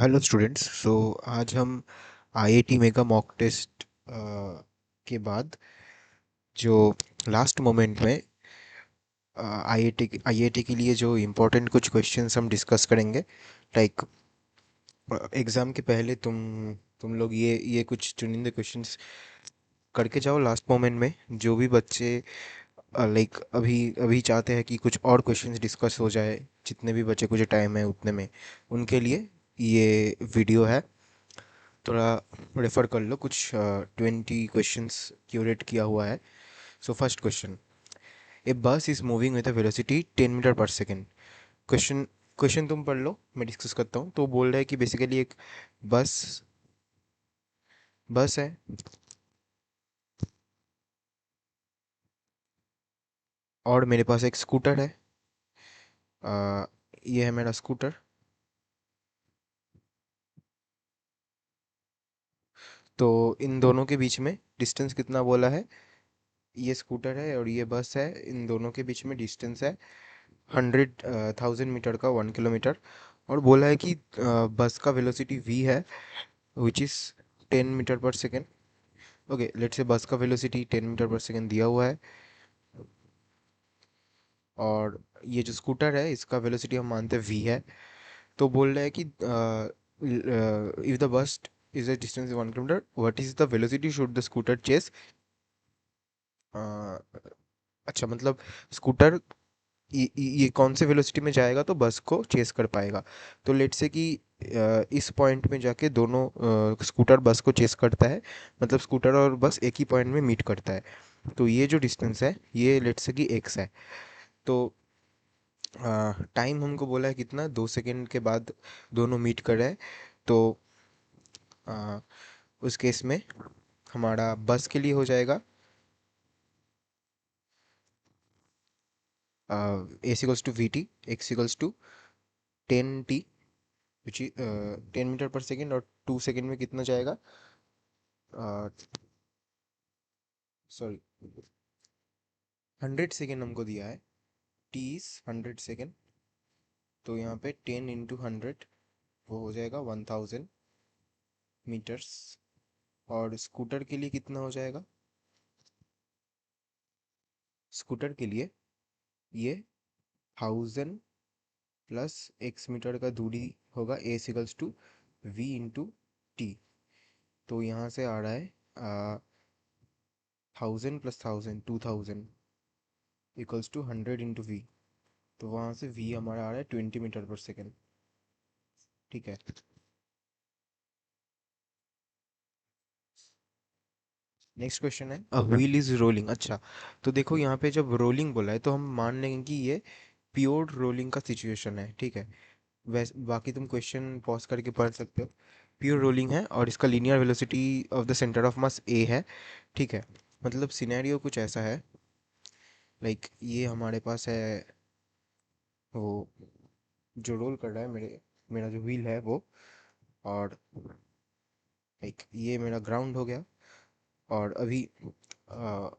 Hello students. सो आज हम IIT mega mock test के बाद जो लास्ट मोमेंट में आईआईटी के लिए जो इम्पोर्टेंट कुछ क्वेश्चंस हम डिस्कस करेंगे। लाइक एग्ज़ाम के पहले तुम लोग ये कुछ चुनिंदे क्वेश्चंस करके जाओ लास्ट मोमेंट में। जो भी बच्चे लाइक अभी अभी चाहते हैं कि कुछ और क्वेश्चंस डिस्कस हो जाए, जितने भी बच्चे कुछ टाइम है उतने में, उनके लिए ये वीडियो है। थोड़ा रेफर कर लो, कुछ 20 क्वेश्चंस क्यूरेट किया हुआ है। So first question, a bus is moving with a velocity 10 metre per second. Question question तुम पढ़ लो, मैं डिस्कस करता हूँ। तो बोल रहा है कि बेसिकली एक बस बस है, और मेरे पास एक स्कूटर है। ये है मेरा स्कूटर। तो इन दोनों के बीच में डिस्टेंस कितना बोला है? ये स्कूटर है और ये बस है, इन दोनों के बीच में डिस्टेंस है 100,000 मीटर का 1 किलोमीटर। और बोला है कि बस का वेलोसिटी v है, which is 10 metre per second. Okay, let's say बस का वेलोसिटी 10 मीटर पर सेकेंड दिया हुआ है। और ये जो स्कूटर है इसका वेलोसिटी हम मानते हैं v है। तो बोल रहा है कि if the bus is a distance 1 kilometre, what is the velocity should the scooter chase. अच्छा, मतलब स्कूटर ये कौन से वेलोसिटी में जाएगा तो बस को चेस कर पाएगा। तो लेट से कि इस पॉइंट में जाके दोनों स्कूटर बस को चेस करता है, मतलब स्कूटर और बस एक ही पॉइंट में मीट करता है। तो ये जो डिस्टेंस है ये लेट से कि x है। तो टाइम हमको बोला है कितना, 2 सेकेंड के बाद दोनों मीट कर रहे हैं। तो अ, उस केस में हमारा बस के लिए हो जाएगा S equals to v t, x equals to 10t, which 10 metre per second. और 2 सेकेंड में कितना जाएगा? सॉरी, 100 सेकेंड हमको दिया है। T is 100 second. तो यहाँ पे 10 इंटू 100, वो हो जाएगा 1000 मीटर्स। और स्कूटर के लिए कितना हो जाएगा? स्कूटर के लिए ये 1000 प्लस x मीटर का दूरी होगा, S equals to v into t. तो यहाँ से आ रहा है 1000 plus 1000, 2000 equals to 100 into v। तो वहाँ से v हमारा आ रहा है 20 मीटर पर सेकेंड। ठीक है। नेक्स्ट क्वेश्चन है, अ व्हील इज रोलिंग। अच्छा, तो देखो यहाँ पे जब रोलिंग बोला है तो हम मान लेंगे कि ये प्योर रोलिंग का सिचुएशन है। ठीक है। वैसे बाकी तुम क्वेश्चन पॉज करके पढ़ सकते हो। प्योर रोलिंग है और इसका linear velocity of the centre of mass a है। ठीक है। मतलब सिनेरियो कुछ ऐसा है, लाइक ये हमारे पास है वो जो रोल कर रहा है, मेरा जो व्हील है वो। और लाइक ये मेरा ग्राउंड हो गया। और अभी अ,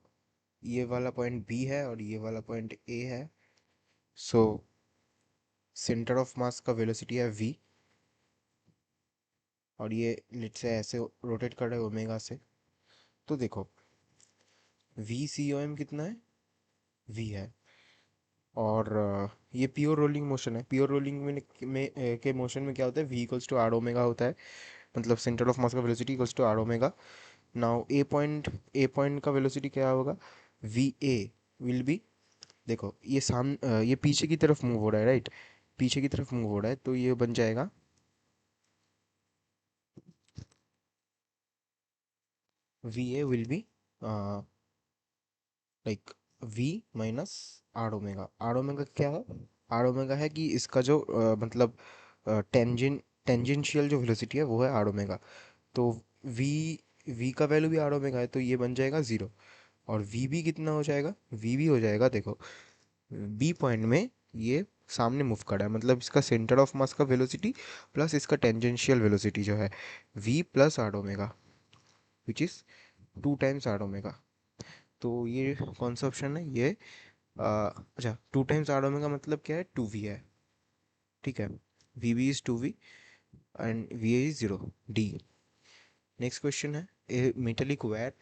ये वाला पॉइंट बी है और ये वाला पॉइंट ए है। सो सेंटर ऑफ मास का वेलोसिटी है v। और ये लेट से ऐसे रोटेट कर रहा है ओमेगा से। तो देखो v सी ओ एम कितना है? v है। और ये प्योर रोलिंग मोशन है। प्योर रोलिंग के मोशन में क्या होता है, v equals to R omega होता है। मतलब सेंटर ऑफ मास का velocity equals to R omega. Now A point का वेलोसिटी क्या होगा? वी ए विल बी, देखो ये पीछे की तरफ मूव हो रहा है, राइट? पीछे की तरफ मूव हो रहा है तो ये बन जाएगा V A will be like V minus R omega क्या है? आर ओमेगा है कि इसका जो मतलब टेंजेंशियल जो वेलोसिटी है वो है आर ओमेगा। तो वी वी का वैल्यू भी आर ओमेगा है, तो ये बन जाएगा 0। और वी भी कितना हो जाएगा? वी भी हो जाएगा, देखो बी पॉइंट में ये सामने मूव कर रहा है, मतलब इसका सेंटर ऑफ मास का वेलोसिटी प्लस इसका टेंजेंशियल वेलोसिटी जो है V plus R omega, which is 2 times R omega. तो ये कौन सा ऑप्शन है ये? अच्छा, 2 टाइम्स आर ओमेगा मतलब क्या है? 2v है। ठीक है, V B is 2v and V A is 0, D. Next question है ए मेटेलिक वायर।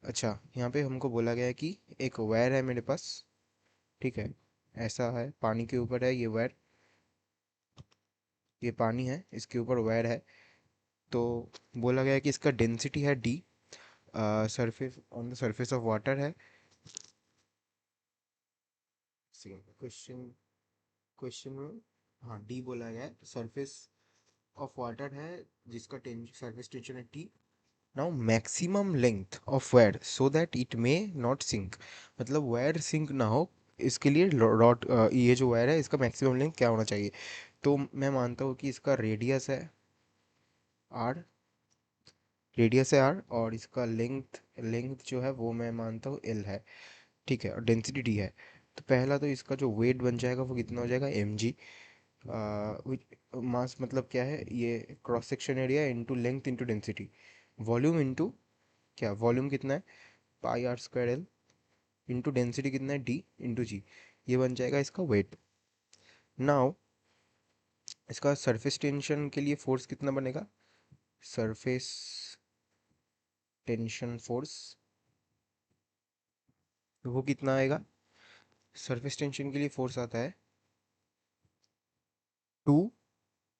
अच्छा, यहाँ पे हमको बोला गया है कि एक वायर है मेरे पास, ठीक है, ऐसा है, पानी के ऊपर है ये वायर, ये पानी है, इसके ऊपर वायर है। तो बोला गया है कि इसका डेंसिटी है D, surface on the surface of water है। क्वेश्चन क्वेश्चन में हाँ डी बोला गया है, सरफेस ऑफ वाटर है जिसका सरफेस टेंशन है T. Now maximum length of wire so that it may not sink, मतलब वायर सिंक ना हो, इसके लिए रॉड, ये जो वायर है इसका मैक्सिमम लेंथ क्या होना चाहिए। तो मैं मानता हूँ कि इसका रेडियस है आर, रेडियस है आर, और इसका लेंथ लेंथ जो है वो मैं मानता हूँ एल है, ठीक है, और डेंसिटी डी है। तो पहला तो इसका जो वेट बन जाएगा वो कितना हो जाएगा, एम जी। मास मतलब क्या है, ये cross section area into length into density, volume into क्या, वॉल्यूम कितना है, pi r square l, into density कितना है डी इंटू जी, ये बन जाएगा इसका वेट। नाउ इसका सरफेस टेंशन के लिए फोर्स कितना बनेगा, सरफेस टेंशन फोर्स वो कितना आएगा, सरफेस टेंशन के लिए फोर्स आता है 2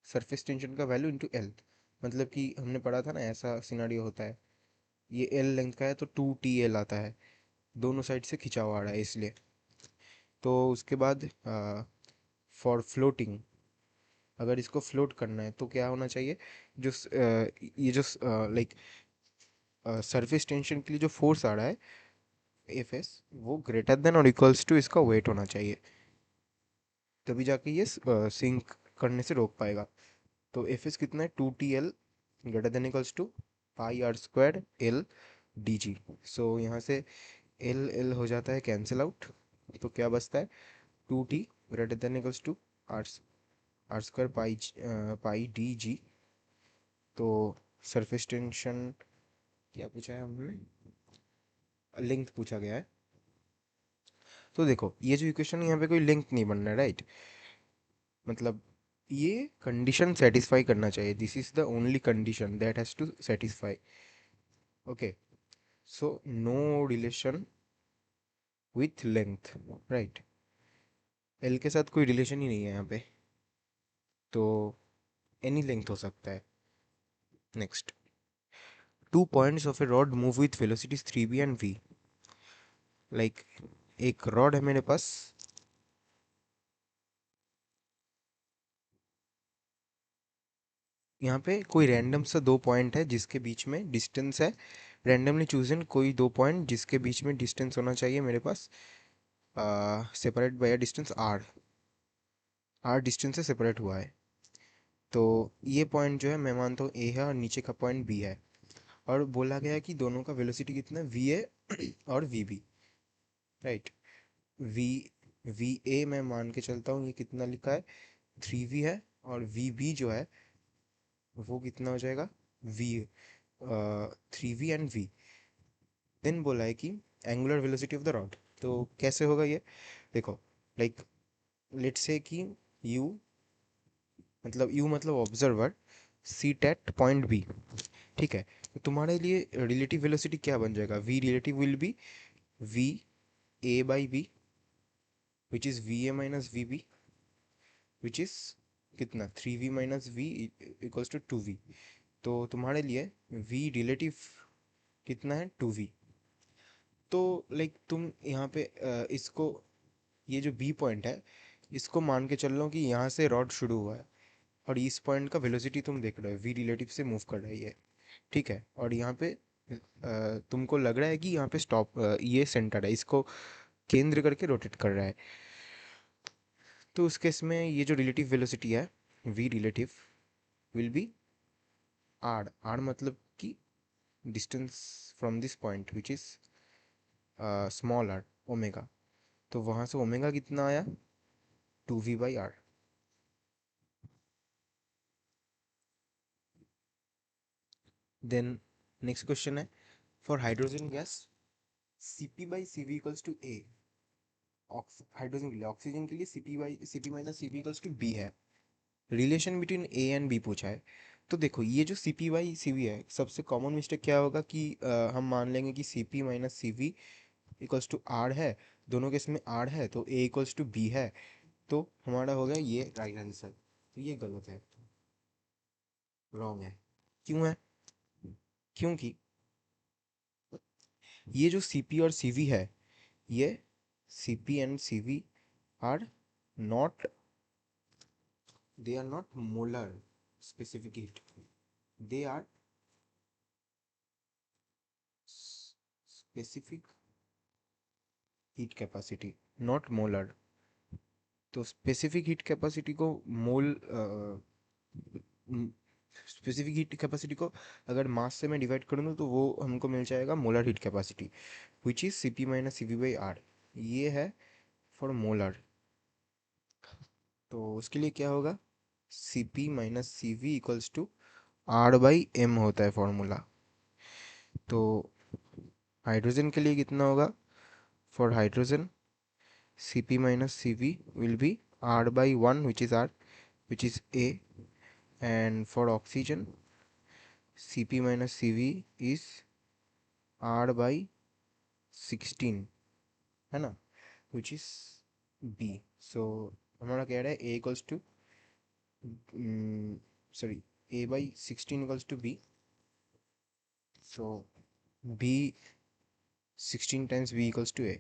सरफेस टेंशन का वैल्यू इंटू एल। मतलब कि हमने पढ़ा था ना, ऐसा सिनारियो होता है, ये एल लेंथ का है तो 2 TL आता है, दोनों साइड से खिंचा हुआ आ रहा है इसलिए। तो उसके बाद फॉर फ्लोटिंग, अगर इसको फ्लोट करना है तो क्या होना चाहिए, ये जो लाइक सरफेस टेंशन के लिए जो फोर्स आ रहा है एफ एस, वो ग्रेटर देन और इक्वल्स टू इसका वेट होना चाहिए, तभी जाके ये सिंक करने से रोक पाएगा। तो एफ एस कितना है, 2 TL greater than equals to pi r square l d g. So यहाँ से एल एल हो जाता है कैंसिल आउट, तो क्या बचता है, 2T greater than equals to R R square pi pi D G. तो सरफेस टेंशन क्या पूछा है हमने, लेंथ पूछा गया है। तो देखो ये जो इक्वेशन है यहाँ पे कोई लेंथ नहीं बन रहा है, राइट, मतलब ये कंडीशन सेटिस्फाई करना चाहिए, this is the only condition that has to satisfy. Okay, so no relation with length, right, L के साथ कोई रिलेशन ही नहीं है यहाँ पे, तो एनी लेंथ हो सकता है। Next, two points of A rod move with velocities 3v and v। Like एक रॉड है मेरे पास, यहाँ पे कोई रैंडम सा दो पॉइंट है जिसके बीच में डिस्टेंस है, रैंडमली चूजन कोई दो पॉइंट जिसके बीच में डिस्टेंस होना चाहिए मेरे पास, separate by distance r, r distance से सेपरेट हुआ है। तो ये पॉइंट जो है मैं मानता हूँ ए है और नीचे का पॉइंट बी है, और बोला गया है कि दोनों का वेलोसिटी कितना है, वी ए और V B, right. V V A मैं मान के चलता हूँ ये कितना लिखा है, 3v है, और वी बी जो है वो कितना हो जाएगा, we 3v and v। Then बोला है कि angular velocity of the rod, तो कैसे होगा ये, देखो, लाइक लेट्स से कि यू मतलब observer seat at point B, ठीक है, तो तुम्हारे लिए रिलेटिव वेलोसिटी क्या बन जाएगा, V relative will be V A by B which is V A minus we B which is कितना, 3v minus we equals to 2v। तो तुम्हारे लिए v रिलेटिव कितना है, 2v। तो लाइक तुम यहाँ पे इसको, ये जो बी पॉइंट है इसको मान के चल लो कि यहाँ से रॉड शुरू हुआ है, और इस पॉइंट का वेलोसिटी तुम देख रहे हो वी रिलेटिव से मूव कर रही है, ठीक है, और यहाँ पे तुमको लग रहा है कि यहाँ पे स्टॉप, ये सेंटर है, इसको केंद्र करके रोटेट कर रहा है। तो उस केस में ये जो रिलेटिव वेलोसिटी है v relative will be r, are मतलब कि distance from this point which is small r, omega. तो वहाँ से ओमेगा कितना आया, 2v/r। देन नेक्स्ट क्वेश्चन है, for hydrogen gas Cp/Cv equals to a, hydrogen के लिए, ऑक्सीजन के लिए Cp minus Cv equals to b है। Relation between a and b पूछा है। तो देखो ये जो c p by C V है, सबसे कॉमन मिस्टेक क्या होगा कि हम मान लेंगे कि C P minus C V equals to R है। दोनों केस में आर है तो ए इक्वल्स टू बी है। तो हमारा हो गया ये राइट आंसर। तो ये गलत है, रॉन्ग है। क्यों है? क्योंकि ये जो सी पी और सी वी है, ये C P and C V are not, they are not molar specific heat, they are specific heat capacity, not molar। तो स्पेसिफिक हीट कैपेसिटी को मोल स्पेसिफिक हीट कैपेसिटी को अगर मास से मैं डिवाइड करूँ तो वो हमको मिल जाएगा molar heat capacity, which is C P minus C V by R. ये है फॉर मोलर। तो उसके लिए क्या होगा, C P minus C V equals to R by M होता है फॉर्मूला। तो हाइड्रोजन के लिए कितना होगा, for hydrogen Cp minus Cv will be R by 1, which is R, which is A, and for oxygen Cp minus Cv is R by 16, है ना, which is B। so हमारा कह रहा है A equals to sorry, A by 16 equals to B। so B 16 times B equals to A,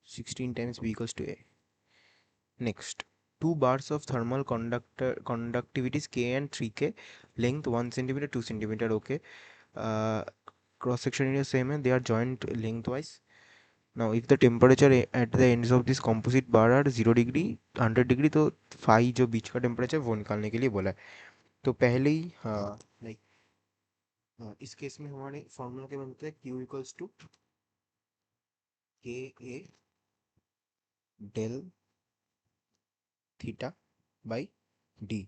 16 times B equals to A। Next, two bars of thermal conductivities K and 3K, length 1 centimeter, 2 centimeter, okay। Cross section area same है, they are joined lengthwise। Now if the temperature at the ends of this composite bar are 0 degree 100 degree, तो phi जो बीच का temperature वो निकालने के लिए बोला है। तो पहले ही लाइक इस केस में हमारे फॉर्मूला क्या बनता है, Q equals to K A del theta by D.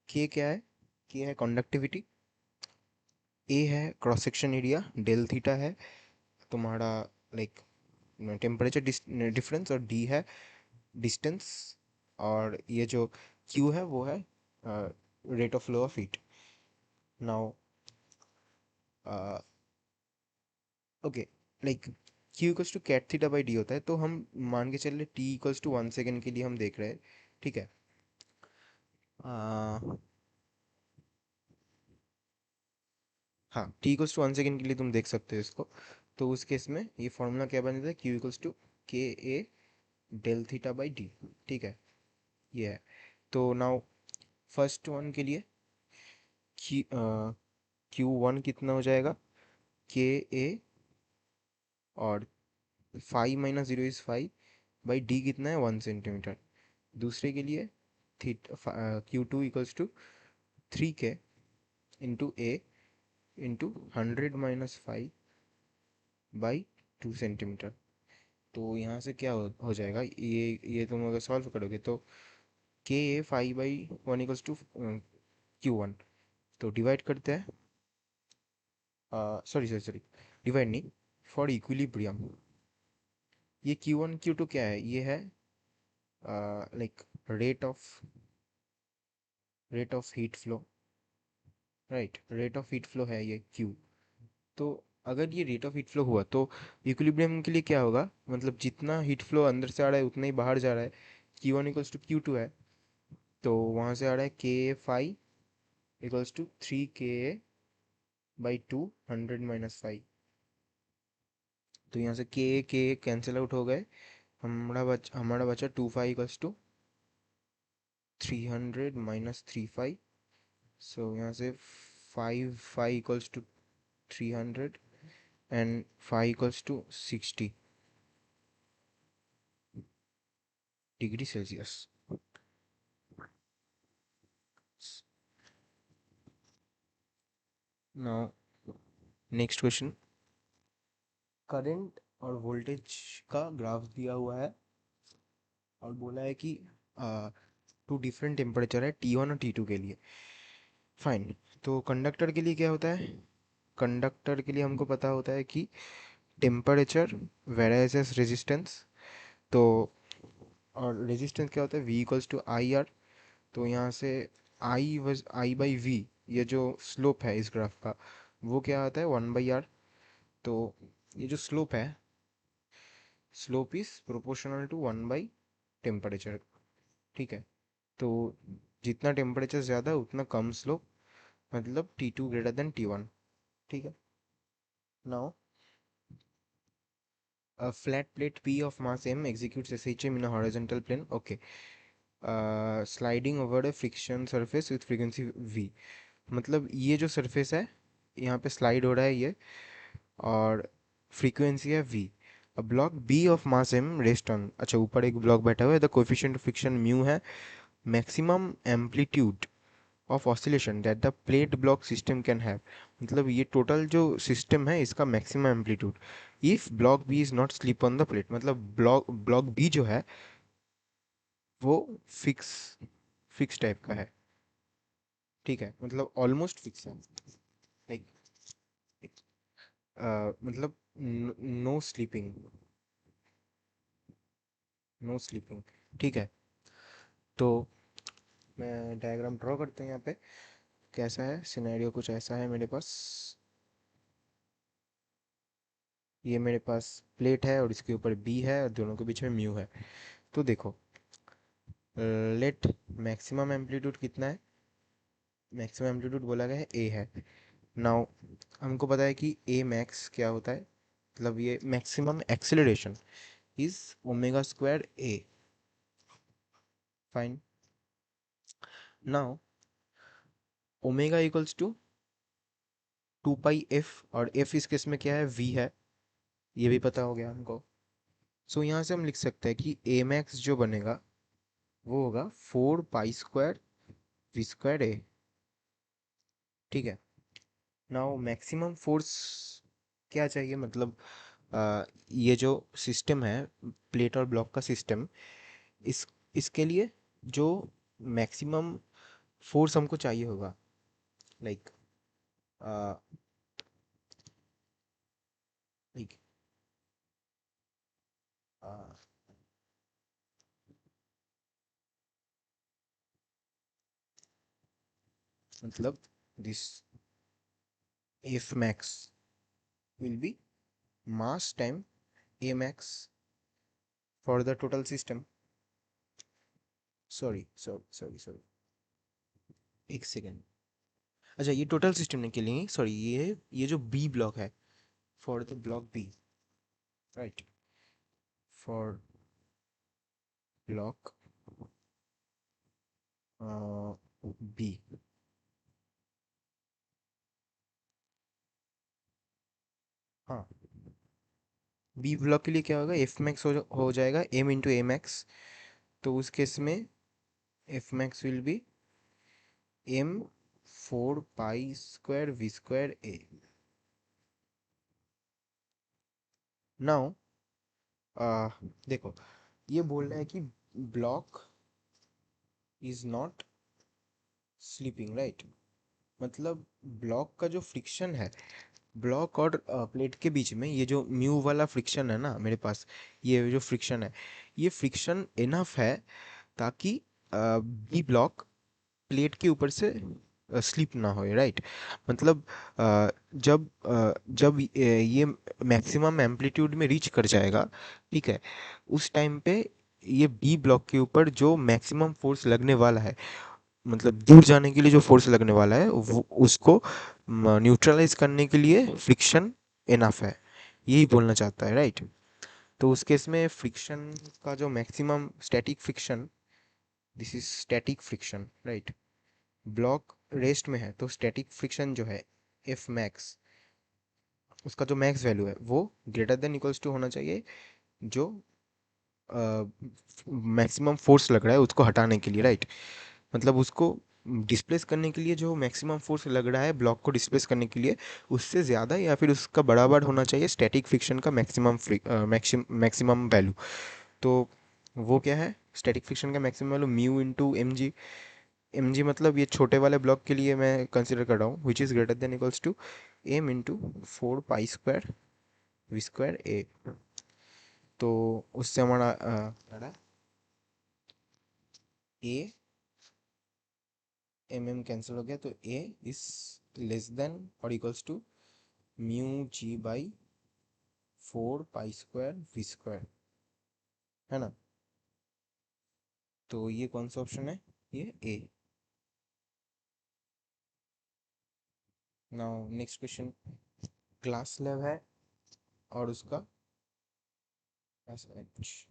K क्या है, के है कंडक्टिविटी, ए है cross section area, del theta है तुम्हारा लाइक टेम्परेचर डिफरेंस, और डी है डिस्टेंस, और ये जो क्यू है वो है rate of flow of heat. Now okay, like Q equals to K A theta by D होता है, तो हम मान के चल रहे टी इक्वल्स टू 1 सेकेंड के लिए हम देख रहे हैं, ठीक है। हाँ, टी इक्वल्स टू 1 सेकेंड के लिए तुम देख सकते हो इसको। तो उस केस में ये फॉर्मूला क्या बन जाता है, Q equals to K A del theta by D, ठीक है, ये है। तो नाउ फर्स्ट वन के लिए क्यू वन कितना हो जाएगा, के ए, और 5 - 0 इज 5 बाई डी कितना है 1 सेंटीमीटर। दूसरे के लिए theta Q two equals to 3K into A into 100 - 5 by 2 centimetre. तो यहाँ से क्या हो जाएगा, ये तुम अगर सॉल्व करोगे तो के ए 5/1 इक्वल्स टू क्यू वन। तो डिवाइड करते हैं, सॉरी सॉरी सॉरी, डिवाइड नहीं, फॉर इक्विलिब्रियम ये Q1 Q2 क्या है, ये है like rate of heat flow, right, rate of heat flow है ये Q। तो अगर ये रेट ऑफ हीट फ्लो हुआ तो इक्विलिब्रियम के लिए क्या होगा, मतलब जितना हीट फ्लो अंदर से आ रहा है उतना ही बाहर जा रहा है, Q1 इक्वल्स टू Q2 है। तो वहाँ से आ रहा है Ka 5 इक्वल्स टू 3Ka/2 100 - 5। तो यहाँ से के कैंसिल आउट हो गए, हमारा बचा 25 इक्वल्स टू 300 - 35। सो यहाँ से 5 equals to 300 and 5 equals to 60 degree Celsius. Now next question, current और वोल्टेज का ग्राफ दिया हुआ है और बोला है कि टू डिफरेंट टेम्परेचर है T1 और T2 के लिए। फाइन, तो कंडक्टर के लिए क्या होता है, कंडक्टर के लिए हमको पता होता है कि टेम्परेचर वेराइज एज रेजिस्टेंस। तो और रेजिस्टेंस क्या होता है, V equals to I R. तो यहाँ से आई बाई वी, ये जो स्लोप है इस ग्राफ का, वो क्या आता है, 1/r। तो ये जो स्लोप है, slope is proportional to 1 by temperature. ठीक है। तो जितना टेम्परेचर ज़्यादा उतना कम स्लोप, मतलब T2 ग्रेटर देन T1। ठीक है। Now a flat plate P of mass m executes SHM in a horizontal plane. Okay. Sliding over a friction surface with frequency V। मतलब ये जो सरफेस है, यहाँ पे स्लाइड हो रहा है ये, और फ्रीक्वेंसी है v। A block b of mass m rest on, अच्छा ऊपर एक ब्लॉक बैठा हुआ है, the coefficient of friction mu है। Maximum amplitude of oscillation that the plate block system can have, मतलब ये टोटल जो सिस्टम है इसका maximum amplitude if block b is not slip on the plate, मतलब ब्लॉक बी जो है वो फिक्स फिक्स टाइप का है। ठीक है, मतलब ऑलमोस्ट फिक्स है, लाइक मतलब नो स्लीपिंग, नो स्लीपिंग। ठीक है। तो मैं डायग्राम ड्रॉ करते हैं यहाँ पे। कैसा है सिनेरियो, कुछ ऐसा है मेरे पास। ये मेरे पास प्लेट है और इसके ऊपर बी है और दोनों के बीच में म्यू है। तो देखो, लेट मैक्सिमम एम्पलीट्यूड कितना है, मैक्सिमम एम्पलीट्यूड बोला गया है ए है। नाउ हमको पता है कि ए मैक्स क्या होता है, मतलब ये maximum acceleration is omega square A. Fine. Now omega equals to 2 pi F, और एफ इस केस में क्या है, वी है, ये भी पता हो गया हमको। सो यहाँ से हम लिख सकते हैं कि ए मैक्स जो बनेगा वो होगा 4 पाई स्क्वायर वी स्क्वायर ए। ठीक है। नाउ मैक्सिमम फोर्स क्या चाहिए, मतलब ये जो सिस्टम है, प्लेट और ब्लॉक का सिस्टम, इस इसके लिए जो मैक्सिमम फोर्स हमको चाहिए होगा, लाइक लाइक मतलब this F max will be mass time A max for the total system. Sorry sorry sorry sorry, एक सेकेंड। अच्छा, ये टोटल सिस्टम के लिए, सॉरी, ये जो बी ब्लॉक है, for the block B, right, for block B. हाँ, B block के लिए क्या होगा, एफ मैक्स हो जाएगा एम इंटू ए मैक्स। तो उस केस में F max will be M 4 pi square we square A. Now देखो, ये बोल रहा है कि block is not slipping, right. मतलब ब्लॉक का जो फ्रिक्शन है, ब्लॉक और प्लेट के बीच में ये जो म्यू वाला फ्रिक्शन है ना मेरे पास, ये जो फ्रिक्शन है, ये फ्रिक्शन इनफ है ताकि बी ब्लॉक प्लेट के ऊपर से स्लिप ना होए, राइट। मतलब जब ये मैक्सिमम एम्पलीट्यूड में रीच कर जाएगा, ठीक है, उस टाइम पे ये बी ब्लॉक के ऊपर जो मैक्सिमम फोर्स लगने वाला है, मतलब दूर जाने के लिए जो फोर्स लगने वाला है, वो उसको न्यूट्रलाइज करने के लिए फ्रिक्शन इनफ है, यही बोलना चाहता है, राइट। तो उस केस में फ्रिक्शन का जो maximum static friction, this is static friction, right. Block rest में है तो स्टैटिक फ्रिक्शन जो है एफ मैक्स, उसका जो मैक्स वैल्यू है वो ग्रेटर देन इक्वल्स टू होना चाहिए जो मैक्सिमम फोर्स लग रहा है उसको हटाने के लिए, राइट। मतलब उसको डिस्प्लेस करने के लिए जो मैक्सिमम फोर्स लग रहा है ब्लॉक को डिस्प्लेस करने के लिए, उससे ज़्यादा या फिर उसका बराबर होना चाहिए स्टैटिक फ्रिक्शन का मैक्सिमम वैल्यू। तो वो क्या है, स्टैटिक फ्रिक्शन का maximum value mu into M G. M G मतलब ये छोटे वाले ब्लॉक के लिए मैं कंसिडर कर रहा हूँ, which is greater than equals to m into 4 pi square we square a. तो उससे हमारा आ रहा है ए कैंसिल हो गया, तो ए इज लेस देन और equals to mu g by 4 pi square we square, है ना। तो ये कौन सा ऑप्शन है, ये a. Now next question, glass slab है और उसका एस एच,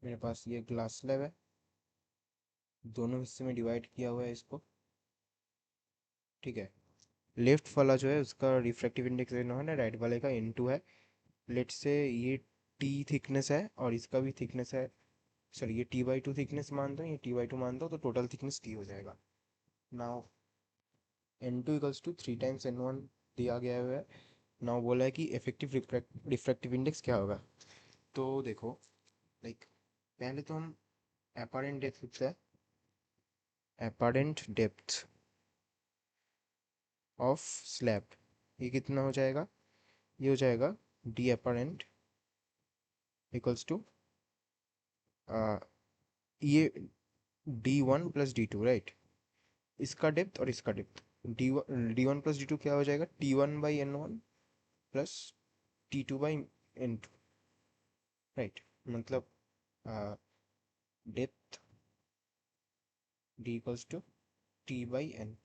मेरे पास ये ग्लास स्लैब है, दोनों हिस्से में डिवाइड किया हुआ है इसको, ठीक है। लेफ्ट वाला जो है उसका रिफ्रैक्टिव इंडेक्स है ना, राइट वाले का n2 है। लेट से ये t थिकनेस है और इसका भी थिकनेस है, सॉरी ये t/2 थिकनेस मान दो, ये t/2 मान दो, तो टोटल थिकनेस t हो जाएगा। Now n2 equals to 3 times n1 दिया गया है। नाउ बोला है कि इफेक्टिव रिफ्रैक्टिव इंडेक्स क्या होगा। तो देखो, लाइक पहले तो हम एपारेंट डेप्थ लिखते हैं, एपारेंट डेप्थ ऑफ स्लैब, ये कितना हो जाएगा, ये हो जाएगा डी एपारेंट इक्वल्स टू ये d1 + d2, राइट। इसका डेप्थ और इसका डेप्थ, d1 + d2 क्या हो जाएगा, t1/n1 प्लस t2/n2, राइट। मतलब depth d equals to t/n,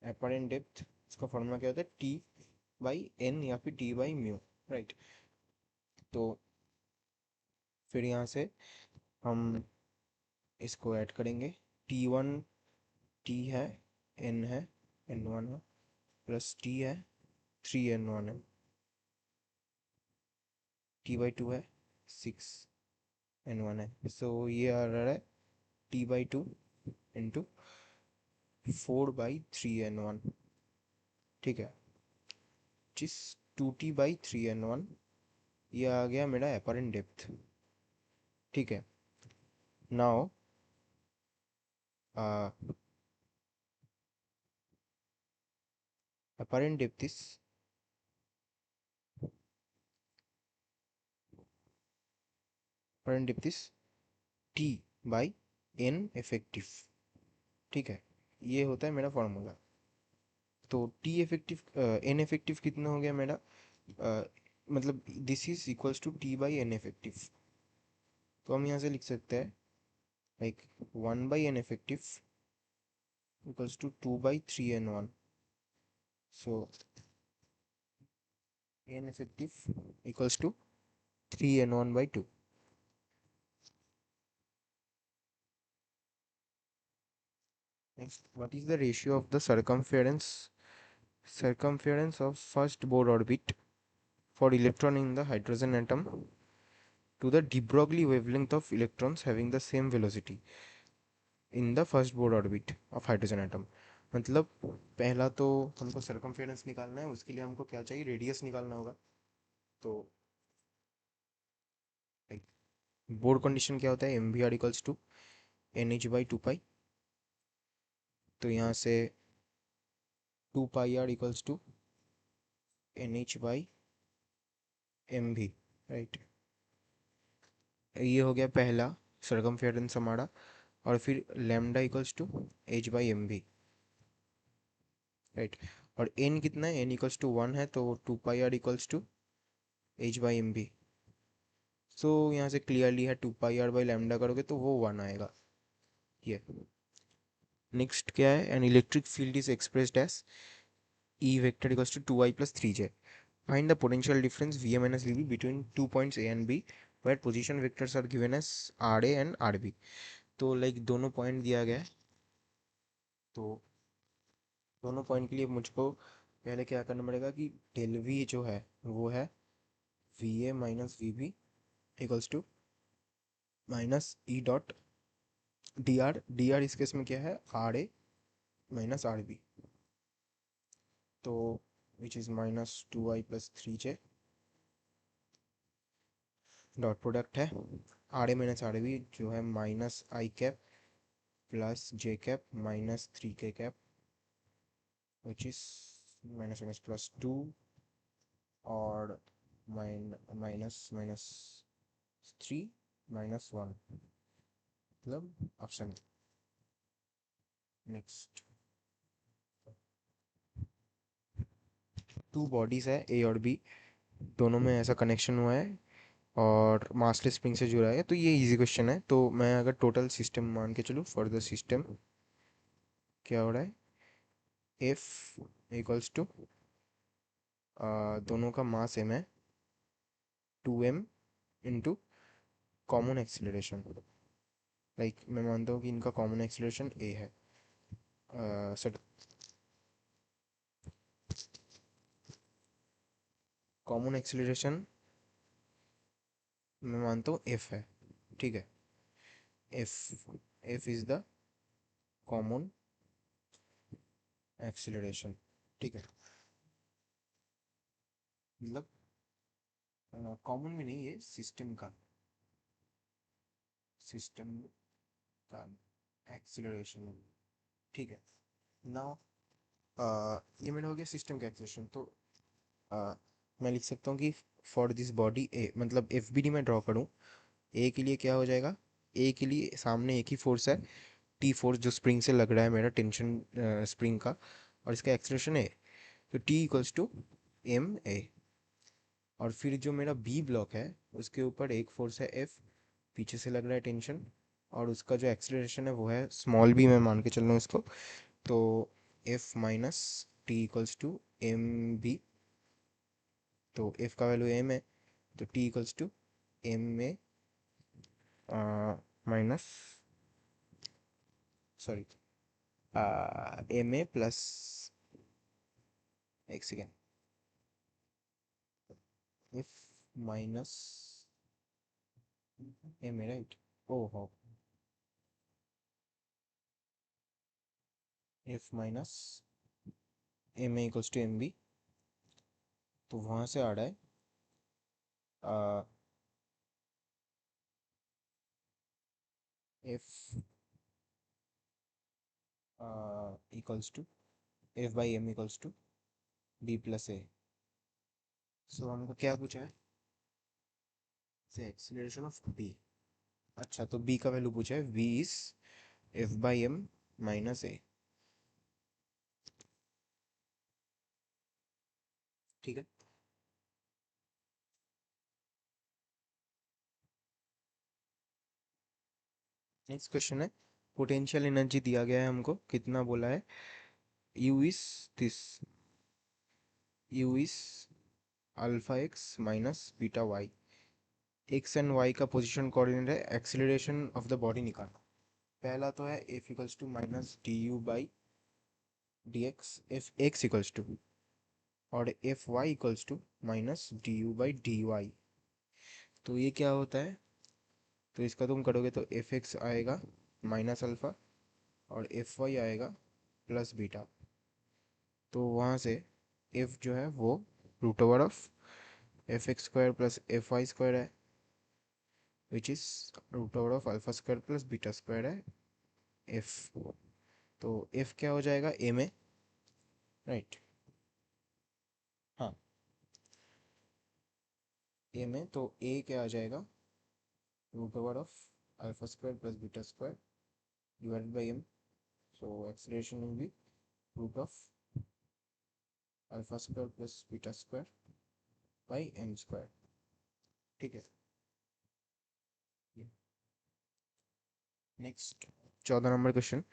apparent depth इसका फॉर्मूला क्या होता है, t/n या फिर t/μ, राइट। तो फिर यहाँ से हम इसको ऐड करेंगे, t1 t है, n है, n1 है, प्लस t है, 3n1 है, t/2 है, 6n1 है। सो ये आ रहा है t/2 इंटू 4/3n1, ठीक है, जिस 2t/3n1, ये आ गया मेरा अपरेंट डेप्थ, ठीक है। Now apparent depth is apparent depth is t by n effective, ठीक है। ये होता है मेरा फॉर्मूला। तो टी इफेक्टिव, एन इफेक्टिव कितना हो गया मेरा, मतलब this is equals to t/n effective. तो हम यहाँ से लिख सकते हैं like 1/n effective equals to 2/3n1। So n effective equals to 3n1/2। Next, what is the ratio of the circumference of first Bohr orbit for electron in the hydrogen atom to the de Broglie wavelength of electrons having the same velocity in the first Bohr orbit of hydrogen atom। मतलब पहला तो हमको circumference निकालना है, उसके लिए हमको क्या चाहिए, रेडियस निकालना होगा। तो बोर कंडीशन क्या होता है, M V R equals to NH/2 pi. तो यहाँ से 2 πr equals to NH/mv, right. ये हो गया पहला सर्कमफेरेंस हमारा। और फिर lambda equals to h/mv, right. और n कितना है, n इक्वल्स टू 1 है, तो 2 πr इक्वल्स टू h/mv। सो यहाँ से क्लियरली है 2 πr/λ करोगे तो वो 1 आएगा, ये। नेक्स्ट क्या है, an electric field is expressed as E vector equals to 2i + 3j। Find the potential difference Va minus Vb between 2 points A and B where position vectors are given as Ra and Rb। तो like दोनों point दिया गया है, तो दोनों point के लिए मुझको पहले क्या करना पड़ेगा कि डेल वी जो है वो है Va minus Vb equals to -E.dr। इस केस में क्या है, Ra माइनस Rb, तो which is -2i + 3j, dot product है Ra - Rb जो है -i cap plus j cap -3k cap, which is -2। और माइनस माइनस 3 -1 मतलब ऑप्शन। नेक्स्ट, टू बॉडीज है ए और बी, दोनों में ऐसा कनेक्शन हुआ है और मासलेस स्प्रिंग से जुड़ा है, तो ये इजी क्वेश्चन है। तो मैं अगर टोटल सिस्टम मान के चलूँ, फॉर द सिस्टम क्या हो रहा है, एफ इक्वल्स टू, दोनों का मास एम है, 2m into common acceleration. Like मैं मानता हूँ कि इनका कॉमन एक्सीलरेशन ए है। सर, कॉमन एक्सीलरेशन मैं मानता हूँ एफ है, ठीक है। F F is the common acceleration, ठीक है। मतलब कॉमन में नहीं, ये सिस्टम का एक्सीलरेशन, ठीक है। नाउ ये मेरा हो गया सिस्टम का एक्सीलरेशन। तो uh, मैं लिख सकता हूँ कि फॉर दिस बॉडी ए, मतलब एफ बी डी में ड्रॉ करूँ, ए के लिए क्या हो जाएगा, ए के लिए सामने एक ही फोर्स है, टी फोर्स, जो स्प्रिंग से लग रहा है मेरा, टेंशन स्प्रिंग का, और इसका एक्सीलरेशन है, तो T equals to M A. और फिर जो मेरा बी ब्लॉक है, उसके ऊपर एक फोर्स है एफ, पीछे से लग रहा है टेंशन, और उसका जो एक्सीलरेशन है वो है स्मॉल बी, मैं मान के चल रहा हूँ इसको। तो f minus t equals to m b, तो एफ का वैल्यू एम है, तो T equals to M a minus, sorry, m a plus, एक second, f minus m a, right, ओ हो, f minus m a equals to m b, तो वहाँ से आ रहा है f equals to, f by m equals to b plus a. So हमको क्या पूछा है, से एक्सीलरेशन ऑफ बी। अच्छा, तो बी का वैल्यू पूछा है, v is f by M minus a, ठीक है। नेक्स्ट क्वेश्चन है, पोटेंशियल एनर्जी दिया गया है हमको, कितना बोला है, U is this, U is alpha x minus beta y, x and y का पोजीशन कोऑर्डिनेट है, एक्सीलरेशन ऑफ द बॉडी निकालना। पहला तो है f equals to minus d u by d x, f x equals to, और f y equals to minus d u by D Y. तो ये क्या होता है, तो इसका तुम करोगे तो एफ एक्स आएगा माइनस अल्फा, और एफ वाई आएगा प्लस बीटा। तो वहाँ से एफ जो है वो root over of f x square plus f y square है, which is root over of alpha square plus beta square है एफ। तो एफ क्या हो जाएगा, ए में, राइट, हाँ, ए में, तो ए क्या आ जाएगा, root over of alpha square plus beta square divided by M. So acceleration will be root of alpha square plus beta square by M square, ठीक है। Next, 14 number question,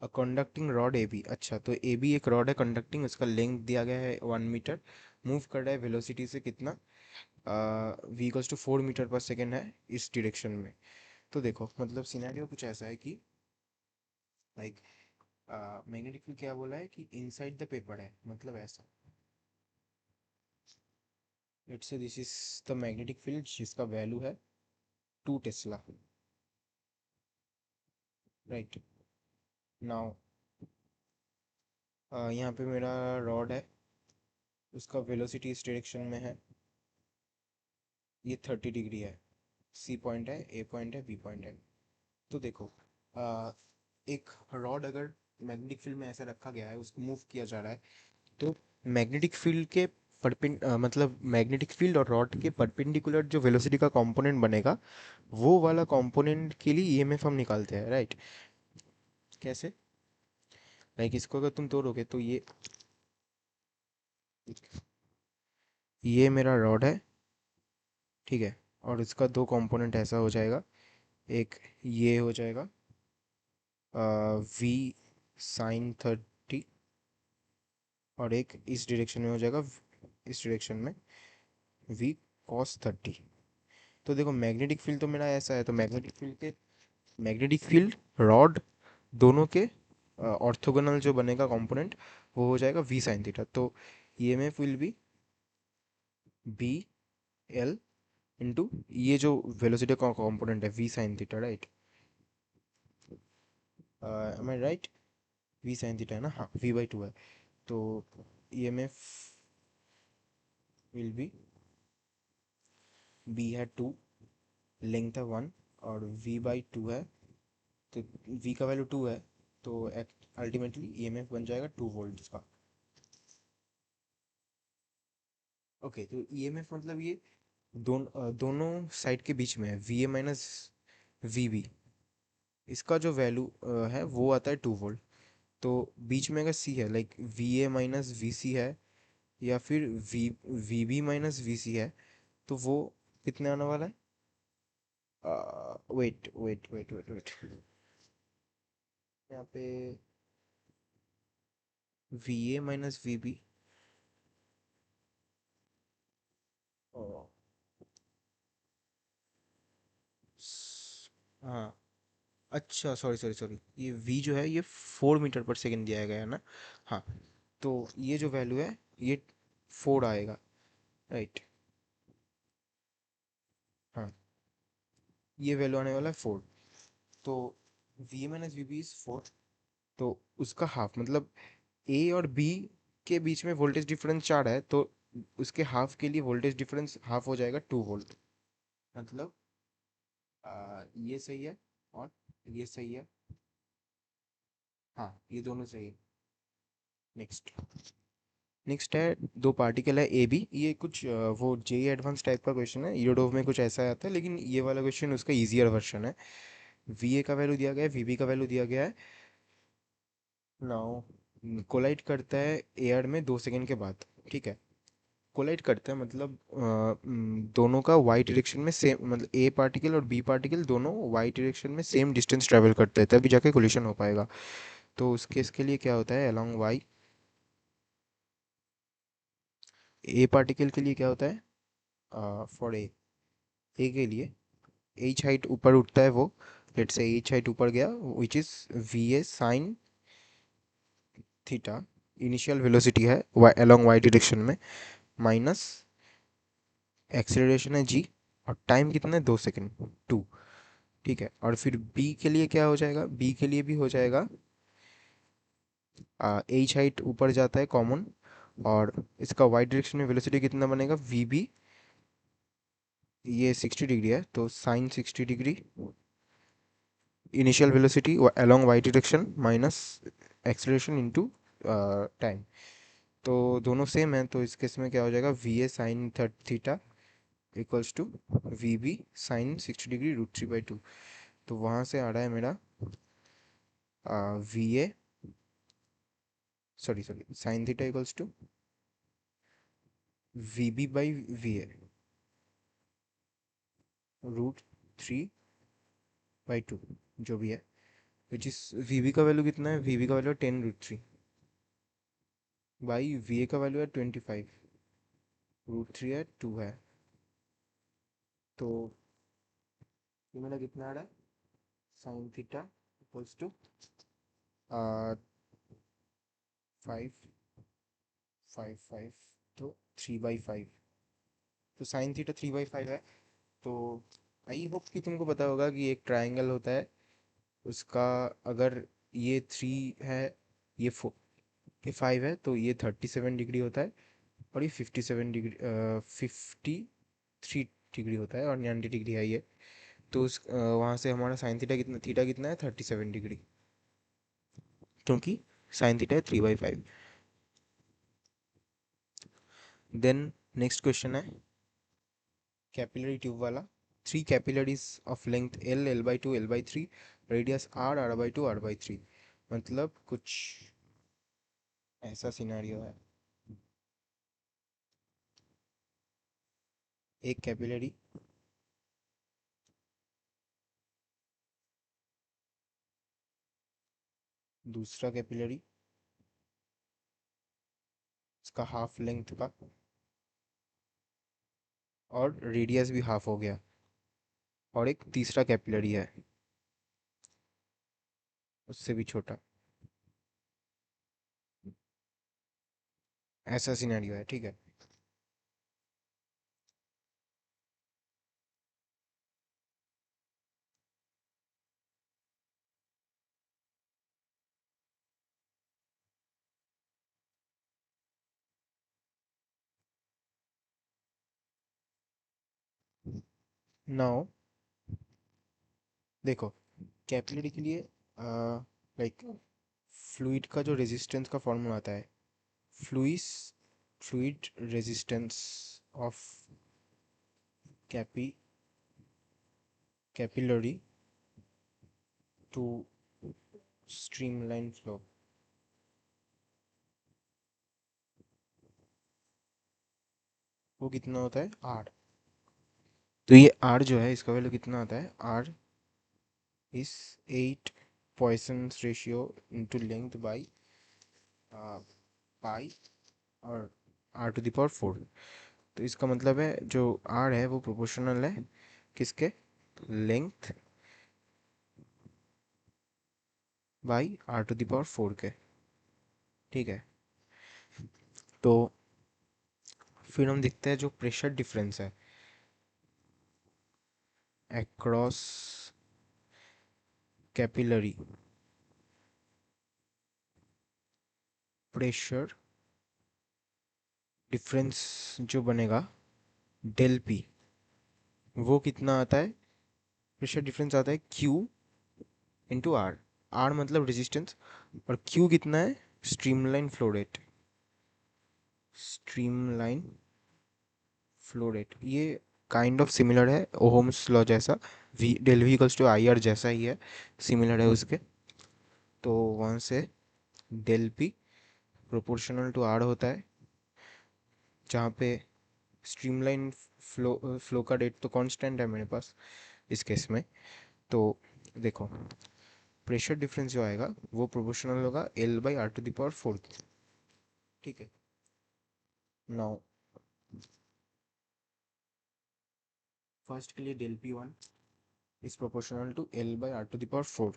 a conducting rod A B. अच्छा, तो A B एक rod है conducting, उसका length दिया गया है 1 मीटर, मूव कर रहा है वेलोसिटी से कितना, we equals to 4 metre per second है इस डायरेक्शन में। तो देखो, मतलब सिनेरियो कुछ ऐसा है कि लाइक मैग्नेटिक फील्ड क्या बोला है कि इनसाइड द पेपर है, मतलब ऐसा, let's say this is the magnetic field जिसका वैल्यू है 2 टेस्ला, राइट। नाउ यहाँ पे मेरा रॉड है, उसका वेलोसिटी इस डायरेक्शन में है, ये 30 डिग्री है, सी पॉइंट है, ए पॉइंट है, बी पॉइंट है। तो देखो, एक रॉड अगर मैग्नेटिक फील्ड में ऐसे रखा गया है, उसको मूव किया जा रहा है, तो मैग्नेटिक फील्ड के मतलब मैग्नेटिक फील्ड और रॉड के परपेंडिकुलर जो वेलोसिटी का कंपोनेंट बनेगा, वो वाला कंपोनेंट के लिए ईएमएफ हम निकालते हैं, राइट? कैसे? लाइक इसको अगर तुम तोड़ोगे तो ये मेरा रॉड है, ठीक है, और इसका दो कंपोनेंट ऐसा हो जाएगा, एक ये हो जाएगा वी साइन 30, और एक इस डायरेक्शन में हो जाएगा, इस डायरेक्शन में वी कॉस 30। तो देखो मैग्नेटिक फील्ड तो मेरा ऐसा है, तो मैग्नेटिक फील्ड रॉड दोनों के ऑर्थोगोनल जो बनेगा कंपोनेंट, वो हो जाएगा वी साइन थीटा। तो EMF will be B L into ये जो वेलोसिटी का कंपोनेंट है V sine theta, right? Am I right? V sine theta है ना, हाँ, v/2 है। तो ईएमएफ विल बी, बी है 2, लेंथ है 1, और v/2 है, तो v का वैल्यू 2 है, तो अल्टीमेटली ईएमएफ बन जाएगा 2 वोल्ट का। ओके, तो ईएमएफ मतलब ये दोनों साइड के बीच में है, V A minus we B, इसका जो वैल्यू है वो आता है 2 वोल्ट। तो बीच में अगर सी है, लाइक वी ए माइनस वी सी है, या फिर v b minus v c है, तो वो कितने आने वाला है? Wait wait wait wait wait, यहाँ पे v A minus we b, हाँ, अच्छा, सॉरी सॉरी सॉरी, ये v जो है ये 4 मीटर पर सेकेंड दिया गया है ना, हाँ। तो ये जो वैल्यू है ये 4 आएगा, राइट? हाँ, ये वैल्यू आने वाला है 4। तो v minus we B is 4, तो उसका हाफ मतलब a और b के बीच में वोल्टेज डिफरेंस 4 है, तो उसके हाफ के लिए वोल्टेज डिफरेंस हाफ हो जाएगा 2 वोल्ट। मतलब ये सही है, और ये सही है, हाँ, ये दोनों सही है। नेक्स्ट, नेक्स्ट है, दो पार्टिकल है ए बी, ये कुछ वो जे एडवांस टाइप का क्वेश्चन है, यूरोडोव में कुछ ऐसा आता है, लेकिन ये वाला क्वेश्चन उसका इजियर वर्जन है। वी ए का वैल्यू दिया गया है, वी बी का वैल्यू दिया गया है। नाउ कोलाइड करता है एयर में 2 सेकंड के बाद, ठीक है? कोलाइड करता है मतलब दोनों का वाई डायरेक्शन में सेम, मतलब ए पार्टिकल और बी पार्टिकल दोनों वाई डायरेक्शन में सेम डिस्टेंस ट्रेवल करते हैं, तभी जाके कोलिशन हो पाएगा। तो उस केस के लिए क्या होता है, अलोंग वाई, ए पार्टिकल के लिए क्या होता है, फॉर ए के लिए एच हाइट ऊपर उठता है वो, लेट से एच हाइट ऊपर गया, विच is V A sine theta, initial velocity है अलोंग वाई डायरेक्शन में, माइनस एक्सेलरेशन है जी, और टाइम कितना है 2 सेकंड, 2, ठीक है? और फिर बी के लिए क्या हो जाएगा, बी के लिए भी हो जाएगा, एच हाइट ऊपर जाता है कॉमन, और इसका वाई डायरेक्शन में वेलोसिटी कितना बनेगा, वी बी, ये 60 डिग्री है, तो sine 60 degree, initial velocity along Y direction minus acceleration into time. तो दोनों सेम है, तो इस केस में क्या हो जाएगा, V A sine theta equals to V B sine 60 degree √3/2। तो वहाँ से आ रहा है मेरा V A, sorry sorry, sine theta equals to V B by V A √3/2, जो भी है, विच इज वी बी का वैल्यू कितना है, वी बी का वैल्यू है 10√3, बाई वी ए का वैल्यू है 25, √3 है, 2 है। तो ये मेरा कितना आ रहा है, साइन थीटा इक्वल्स टू 5 5 5, तो 3/5, तो साइन थीटा 3/5 है। तो आई होप कि तुमको पता होगा कि एक ट्रायंगल होता है, उसका अगर ये 3 है, ये 4, ये 5 है, तो ये 37 डिग्री होता है, और ये 57 डिग्री 53 डिग्री होता है, और 90 डिग्री है ये। तो उस वहाँ से हमारा साइन थीटा कितना है, 37 डिग्री, क्योंकि साइन थीटा है 3/5। देन नेक्स्ट क्वेश्चन है कैपिलरी ट्यूब वाला। Three capillaries of length L, L/2, L/3, radius R, R/2, R/3। मतलब कुछ ऐसा सिनेरियो है। एक कैपिलरी, दूसरा कैपिलरी इसका हाफ लेंथ का, और रेडियस भी हाफ हो गया, और एक तीसरा कैपिलरी है उससे भी छोटा। ऐसा सिनेरियो है, ठीक है। नाउ देखो, कैपिलरी के लिए लाइक फ्लूइड का जो रेजिस्टेंस का फॉर्मूला आता है, fluid fluid resistance of capillary capillary to streamline flow, वो कितना होता है, आर। तो ये आर जो है, इसका वैल्यू कितना आता है, R is 8 Poisson's ratio into length by pi और R⁴। तो इसका मतलब है जो आर है वो प्रोपोर्शनल है किसके, लेंथ बाई R⁴ के, ठीक है। तो फिर हम देखते हैं जो प्रेशर डिफरेंस है अक्रॉस कैपिलरी, प्रेशर डिफरेंस जो बनेगा डेल पी, वो कितना आता है, प्रेशर डिफरेंस आता है Q इंटू आर। आर मतलब रेजिस्टेंस, और Q कितना है, streamline flow rate. Streamline flow rate ये काइंड ऑफ सिमिलर है ओहम्स लॉ जैसा, V del V equals to I R जैसा ही है, सिमिलर है उसके। तो वहाँ से del P proportional to R होता है, जहाँ पे स्ट्रीमलाइन फ्लो का रेट तो कांस्टेंट है मेरे पास इस केस में। तो देखो, प्रेशर डिफरेंस जो आएगा वो प्रोपोर्शनल होगा L/R⁴, ठीक है। नाउ फर्स्ट के लिए del P one is proportional to L/R⁴।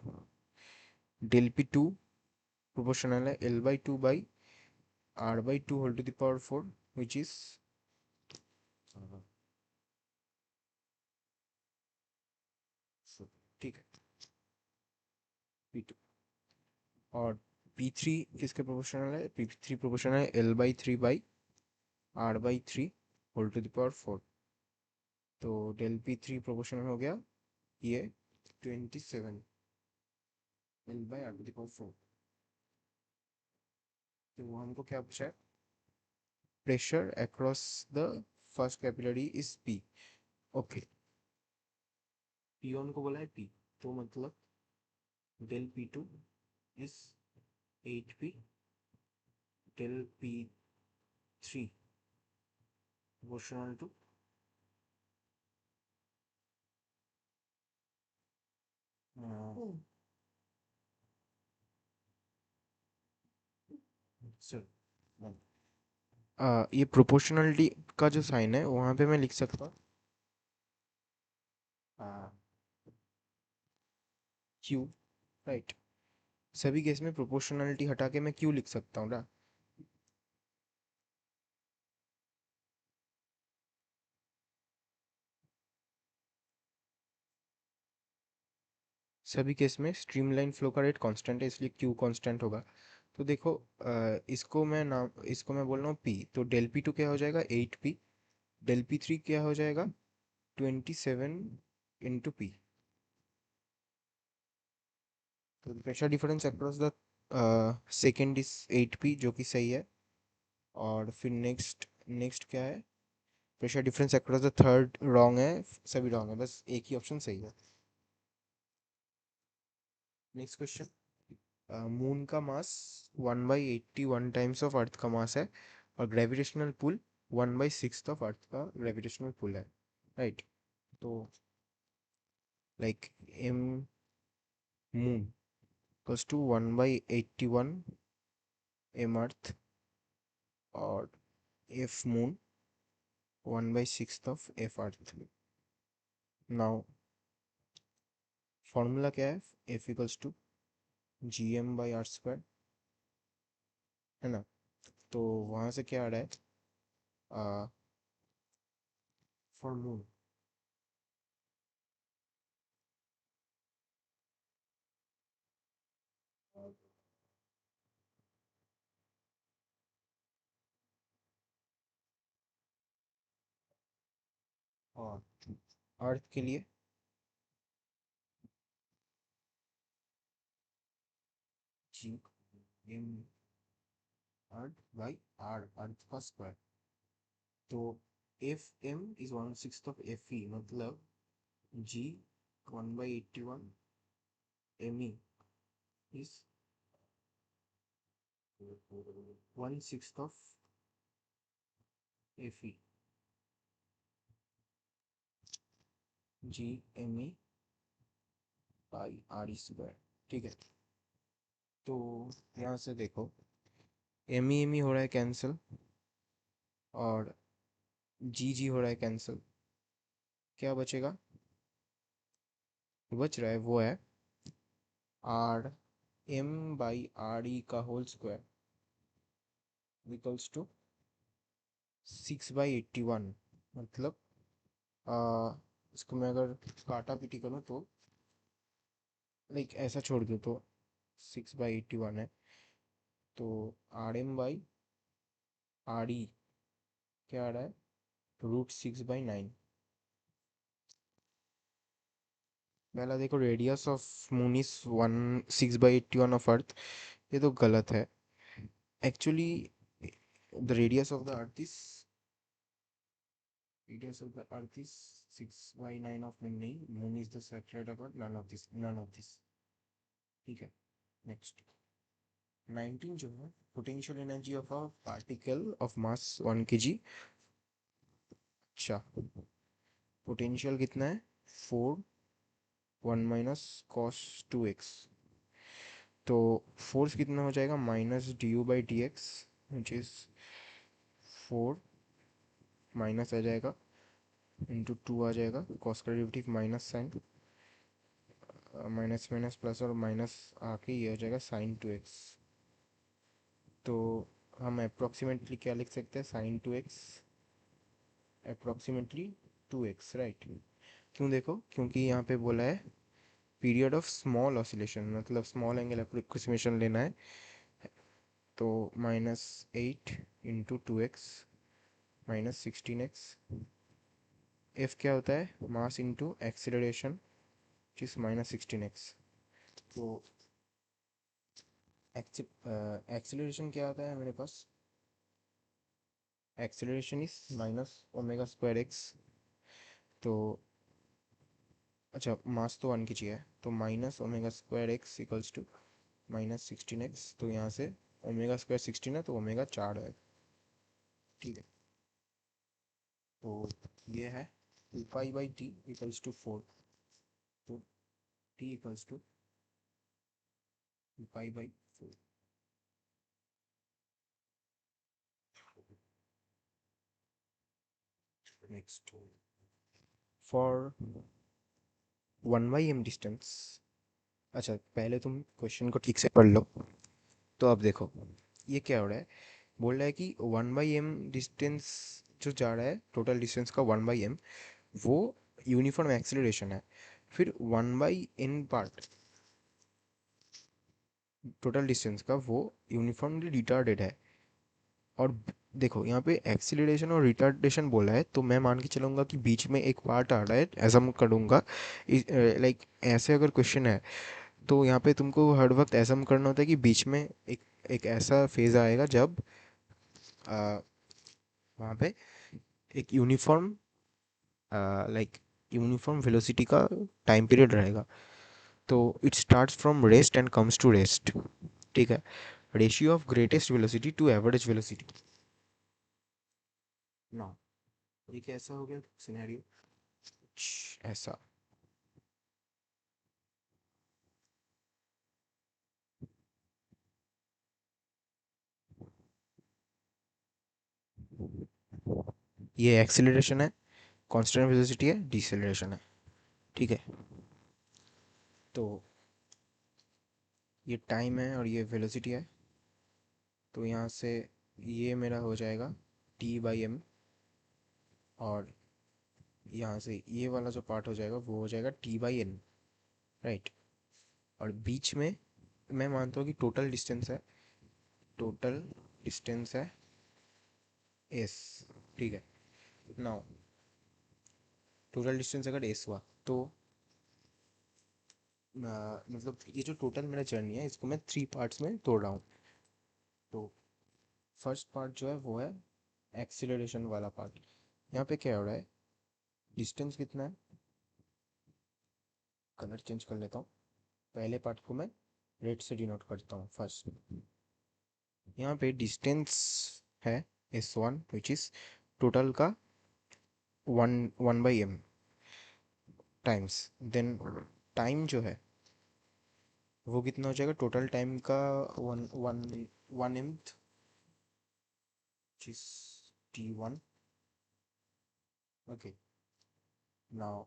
Del P two proportional है L/2/R/2⁴, विच इज, ठीक है, P2। और P3 किसके प्रोपोर्शनल है, P3 प्रोपोर्शनल है L/3/R/3⁴। तो डेल P3 प्रोपोर्शनल हो गया ये 27 L/R⁴। तो वो हमको क्या पूछा है, pressure across the first capillary is P। Okay, P1 को बोला है P, तो मतलब del P2 is 8P, del P3 proportional to, sir ये प्रोपोर्शनलिटी का जो साइन है वहाँ पे मैं लिख सकता हूँ क्यू, राइट। सभी केस में प्रोपोर्शनलिटी हटा के मैं क्यू लिख सकता हूँ ना। सभी केस में स्ट्रीमलाइन फ्लो का रेट कांस्टेंट है, इसलिए क्यू कांस्टेंट होगा। तो देखो, इसको मैं बोल रहा हूँ पी, तो डेल P2 क्या हो जाएगा, 8P। डेल P3 क्या हो जाएगा, 27 इंटू पी। तो pressure difference across the second is 8P, जो कि सही है। और फिर नेक्स्ट नेक्स्ट क्या है, pressure difference across the third wrong है, सभी रॉन्ग है, बस एक ही ऑप्शन सही है। नेक्स्ट क्वेश्चन, मून का मास 1/81 टाइम्स ऑफ अर्थ का मास है और ग्रेविटेशनल पुल 1/6 ऑफ अर्थ का ग्रेविटेशनल पुल है, राइट? तो like m moon equals to 1/81 m earth और f moon 1/6 of f earth. Now formula क्या है, f equals to G m by r square, है ना? तो वहाँ से क्या आ रहा है, फॉर मून और अर्थ के लिए G m earth by r, earth का स्क्वायर। तो f m is 1/6 of f e, मतलब G 1/81 m e is 1/6 of f e, G m e by r square, ठीक है? तो यहाँ से देखो, एम ई हो रहा है कैंसिल और जी हो रहा है कैंसिल, क्या बचेगा? बच रहा है वो है R M by R E का होल स्क्वायर इक्वल्स टू 6/81, मतलब इसको मैं अगर काटा पीटी करूँ तो लाइक ऐसा छोड़ दूँ तो 6/81 है, तो R M by R E क्या आ रहा है, √6/9। पहला देखो, radius of moon is 6/81 of earth, ये तो गलत है। Actually the radius of the earth is 6/9 of moon, नहीं, moon is the satellite of earth, none of this, ठीक है? नेक्स्ट 19 जो है, potential energy of a particle of mass 1 kg। अच्छा, पोटेंशियल कितना है, 4 1 माइनस कॉस 2x, तो force कितना हो जाएगा, minus du/dx, which is 4 minus आ जाएगा इंटू 2 आ जाएगा, कॉस का derivative minus sine, minus minus plus और माइनस आके ये हो जाएगा sin 2x। तो हम अप्रोक्सीमेटली क्या लिख सकते हैं, sin 2x approximately 2x, right? क्यों, देखो, क्योंकि यहाँ पे बोला है पीरियड ऑफ स्मॉल ऑसिलेशन, मतलब स्मॉल एंगल अप्रोक्सीमेशन लेना है, तो -8 × 2x -16x, एफ क्या होता है, मास इंटू एक्सीलरेशन, जिस -16x। तो एक्सीलरेशन क्या होता है मेरे पास, एक्सीलरेशन इज -ω²x, तो अच्छा, मास तो 1 kg है, तो -ω²x इक्वल्स टू -16x, तो यहाँ से ω² 16 है तो ओमेगा 4 है, ठीक है? तो ये है 2π/t इक्वल्स टू 4, तो t equals to 2π/4। Next, for 1/m distance, अच्छा पहले तुम क्वेश्चन को ठीक से पढ़ लो। तो अब देखो ये क्या हो रहा है, बोल रहा है कि 1/m डिस्टेंस जो जा रहा है, टोटल डिस्टेंस का 1/m, वो यूनिफॉर्म एक्सीलरेशन है। फिर 1/n पार्ट टोटल डिस्टेंस का वो यूनिफॉर्मली रिटार्डेड है। और देखो यहाँ पे एक्सीलरेशन और रिटार्डेशन बोला है, तो मैं मान के चलूँगा कि बीच में एक पार्ट आ रहा है, ऐसा मैं करूँगा। लाइक ऐसे अगर क्वेश्चन है तो यहाँ पे तुमको हर वक्त ऐसा करना होता है कि बीच में एक एक ऐसा फेज आएगा जब वहाँ पे एक यूनिफॉर्म लाइक यूनिफॉर्म वेलोसिटी का टाइम पीरियड रहेगा। तो it starts from rest and comes to rest, ठीक है। Ratio of greatest velocity to average velocity. ना ये कैसा हो गया सिनेरियो, ऐसा। ये एक्सीलरेशन है, कांस्टेंट वेलोसिटी है, डिसेलरेशन है, ठीक है। तो ये टाइम है और ये वेलोसिटी है। तो यहाँ से ये मेरा हो जाएगा T/m, और यहाँ से ये वाला जो पार्ट हो जाएगा वो हो जाएगा T/n, राइट। और बीच में मैं मानता हूँ कि टोटल डिस्टेंस है, टोटल डिस्टेंस है s, ठीक है। नाउ टोटल डिस्टेंस अगर s हुआ तो मतलब ये जो टोटल मेरा जर्नी है इसको मैं 3 पार्ट्स में तोड़ रहा हूँ। तो फर्स्ट पार्ट जो है वो है एक्सीलरेशन वाला पार्ट। यहाँ पे क्या हो रहा है, डिस्टेंस कितना है, कलर चेंज कर लेता हूँ। पहले पार्ट को मैं रेड से डिनोट करता हूँ फर्स्ट। यहाँ पे डिस्टेंस है s1 विच इज टोटल का 1/m टाइम्स, देन टाइम जो है वो कितना हो जाएगा, टोटल टाइम का one one 1/m which is t1। Okay, now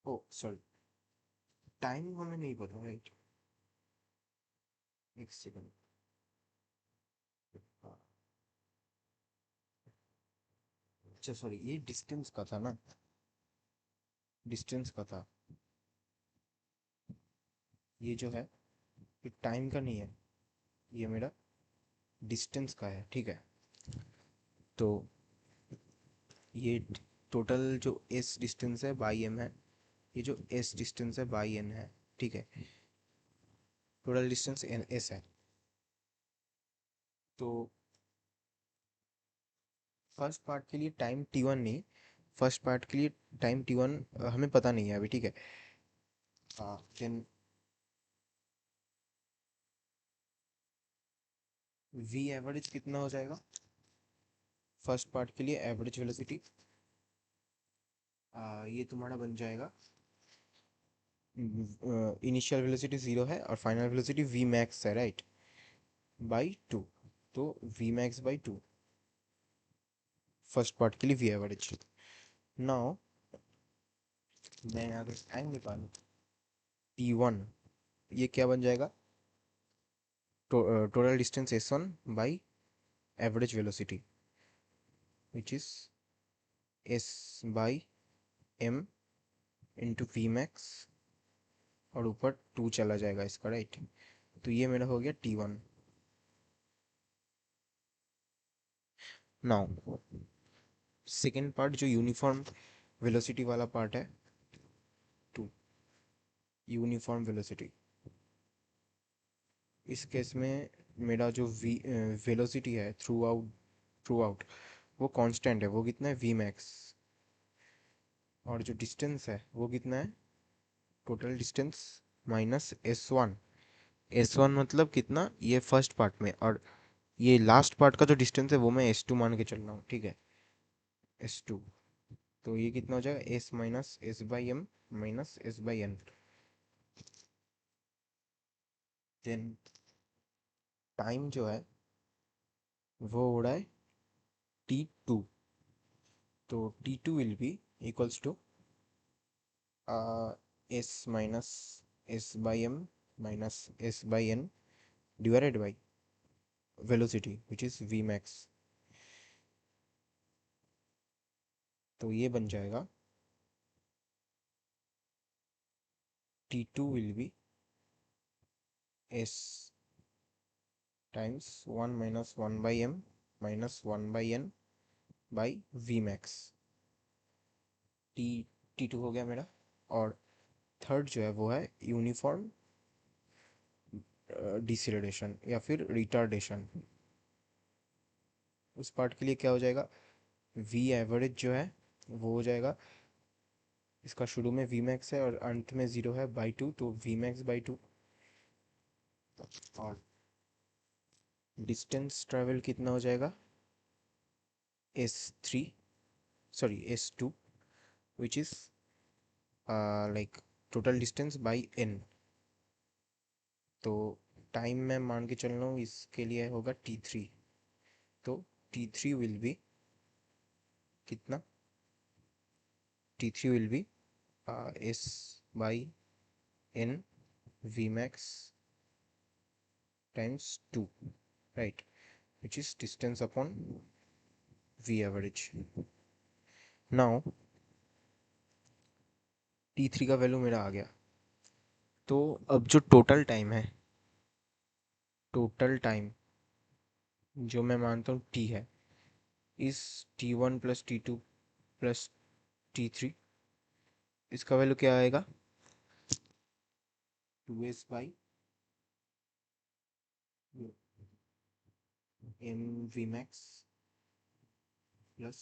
oh sorry, time हमें नहीं पता, राइट। एक सेकंड, अच्छा सॉरी, ये डिस्टेंस का था ना, डिस्टेंस का था। ये जो है ये टाइम का नहीं है, ये मेरा डिस्टेंस का है, ठीक है। तो ये टोटल जो एस डिस्टेंस है बाई एम है, ये जो एस डिस्टेंस है बाई एन है, ठीक है। टोटल डिस्टेंस एन एस है। तो फर्स्ट पार्ट के लिए टाइम T1 नहीं, फर्स्ट पार्ट के लिए टाइम T1 हमें पता नहीं है अभी, ठीक है। देन वी एवरेज कितना हो जाएगा फर्स्ट पार्ट के लिए, एवरेज वेलोसिटी ये तुम्हारा बन जाएगा, इनिशियल वेलोसिटी 0 है और फाइनल वेलोसिटी वी मैक्स है, राइट, बाई 2। तो V max by 2 first part के लिए वी एवरेज। नाउ मैं अगर टाइम निकालूं T1, ये क्या बन जाएगा, total distance s1 by average velocity which is s by m into V max, और ऊपर 2 चला जाएगा इसका, राइट। तो ये मेरा हो गया T1। नाउ सेकेंड पार्ट जो यूनिफॉर्म वेलोसिटी वाला पार्ट है, 2 यूनिफॉर्म वेलोसिटी। इस केस में मेरा जो वेलोसिटी है थ्रू आउट वो कांस्टेंट है, वो कितना है वी मैक्स। और जो डिस्टेंस है वो कितना है, total distance minus s1। s1 मतलब कितना, ये फर्स्ट पार्ट में, और ये लास्ट पार्ट का जो डिस्टेंस है वो मैं s2 मान के चल रहा हूँ, ठीक है, s2। तो ये कितना हो जाएगा, s minus S by M minus S by N. Then time जो है वो हो रहा है T2। तो T2 will be equals to s minus S by M minus S by N divided by velocity which is V max. तो ये बन जाएगा T2 will be s times 1 minus 1 by M minus 1 by N by V max. T T2 हो गया मेरा। और third जो है वो है यूनिफॉर्म डिसेलरेशन या फिर रिटार्डेशन। उस पार्ट के लिए क्या हो जाएगा, वी एवरेज जो है वो हो जाएगा, इसका शुरू में वी मैक्स है और अंत में 0 है बाई 2, तो वी मैक्स बाई 2। और डिस्टेंस ट्रेवल कितना हो जाएगा, S3, sorry S2, which is like total distance by n। तो टाइम मैं मान के चल रहा हूँ इसके लिए होगा T3, तो T3 विल बी कितना, T3 will be S by n V max times 2, right, which is distance upon V average. Now T3 का वैल्यू मेरा आ गया, तो अब जो टोटल टाइम है, टोटल टाइम जो मैं मानता हूँ T है, इस T1 plus T2 plus T3, इसका वैल्यू क्या आएगा, 2s by m v max plus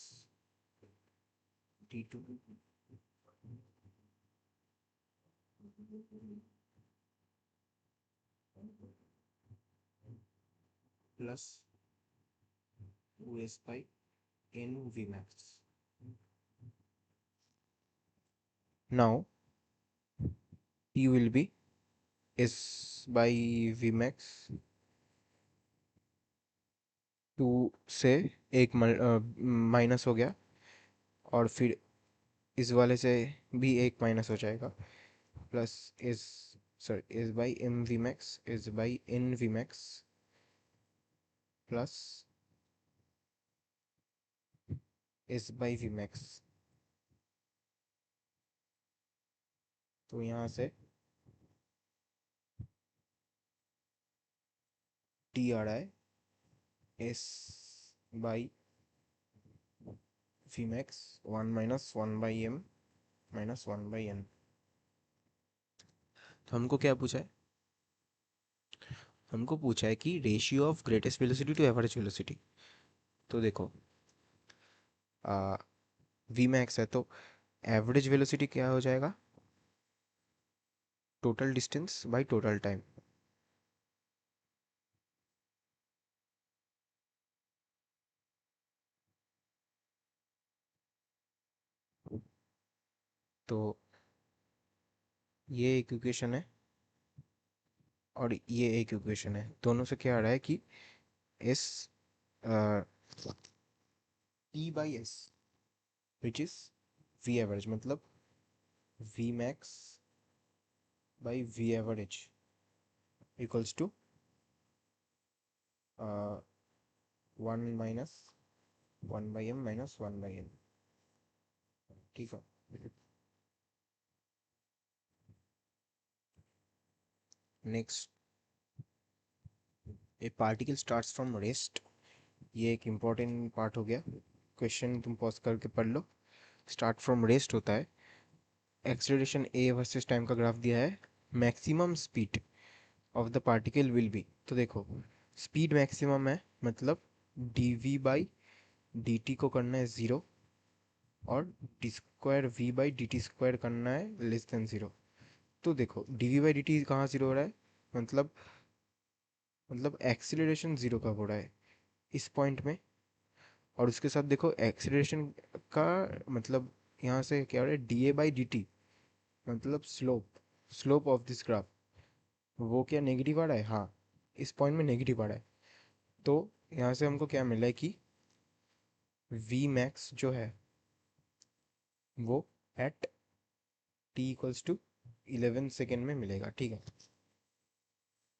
T2 plus 2s by n v max. Now T will be S by V max, 2 से एक माइनस हो गया, और फिर इस वाले से भी एक माइनस हो जाएगा, plus S, sorry, S by M V max S by N V max plus S by V max. तो यहाँ से टी आ रहा है S by V max 1 - 1/m - 1/n। तो हमको क्या पूछा है, हमको पूछा है कि ratio of greatest velocity to average velocity. तो देखो वी मैक्स है, तो एवरेज वेलोसिटी क्या हो जाएगा, total distance by total time. तो ये एक इक्वेशन है और ये एक इक्वेशन है, दोनों से क्या आ रहा है कि S T by S which is v average, मतलब v max by v average equals to 1 - 1/m - 1/n। ठीक है, next, a particle starts from rest, ये एक इम्पॉर्टेंट पार्ट हो गया, क्वेश्चन तुम पॉज करके पढ़ लो। स्टार्ट फ्रॉम रेस्ट होता है, एक्सेलरेशन ए वर्सेस टाइम का ग्राफ दिया है, maximum speed of the particle will be. तो देखो स्पीड मैक्सिमम है, मतलब D V by D T को करना है 0, और D square V by D T square करना है लेस देन 0। तो देखो D V by D T कहाँ 0 हो रहा है, मतलब एक्सीलरेशन 0 कब हो रहा है, इस पॉइंट में। और उसके साथ देखो एक्सीलरेशन का मतलब यहाँ से क्या हो रहा है, d a by D t, मतलब slope, slope of this graph, वो क्या नेगेटिव आ रहा है, हाँ इस पॉइंट में नेगेटिव आ रहा है। तो यहाँ से हमको क्या मिला है कि वी मैक्स जो है वो at T equals to 11 second में मिलेगा, ठीक है,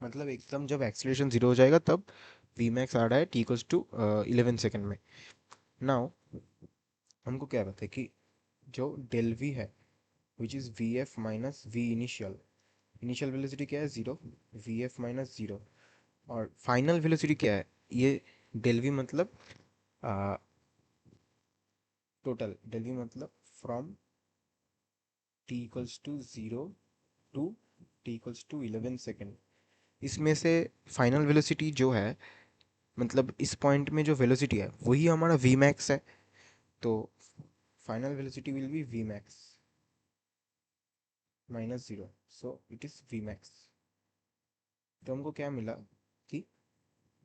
मतलब एकदम जब एक्सीलरेशन 0 हो जाएगा तब वी मैक्स आ रहा है टी इक्वल्स टू 11 सेकेंड में। नाउ हमको क्या पता है कि जो डेल वी है which is V F minus V initial, initial velocity क्या है 0, वी एफ माइनस 0, और फाइनल वेलोसिटी क्या है, ये डेल वी मतलब टोटल, डेल वी मतलब from T equals to 0 to T equals to 11 second. इसमें से फाइनल वेलोसिटी जो है मतलब इस पॉइंट में जो वेलोसिटी है वही हमारा वी मैक्स है। तो final velocity will be V max minus zero, so it is V max. तो हमको क्या मिला कि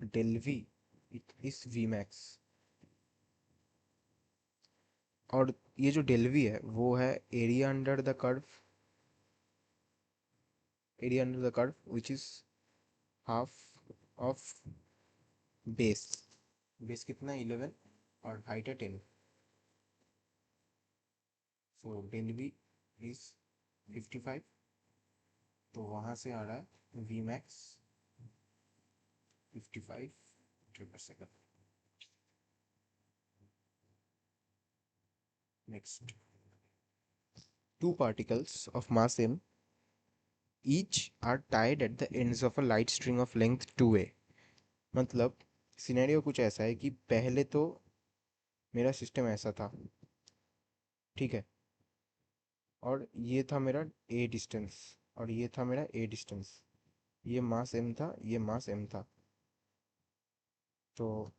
del V is V max. और ये जो डेल वी है वो है area under the curve, area under the curve which is half of base. Base कितना है 11 और हाइट है 10। So del V is 55। तो वहाँ से आ रहा है वी मैक्स 55 मीटर पर second. Next, two particles of mass m each are tied at the ends of a light string of length 2a। मतलब सिनेरियो कुछ ऐसा है कि पहले तो मेरा सिस्टम ऐसा था, ठीक है, और ये था मेरा ए डिस्टेंस और ये था मेरा ए डिस्टेंस। ये मास m था, ये मास m था। तो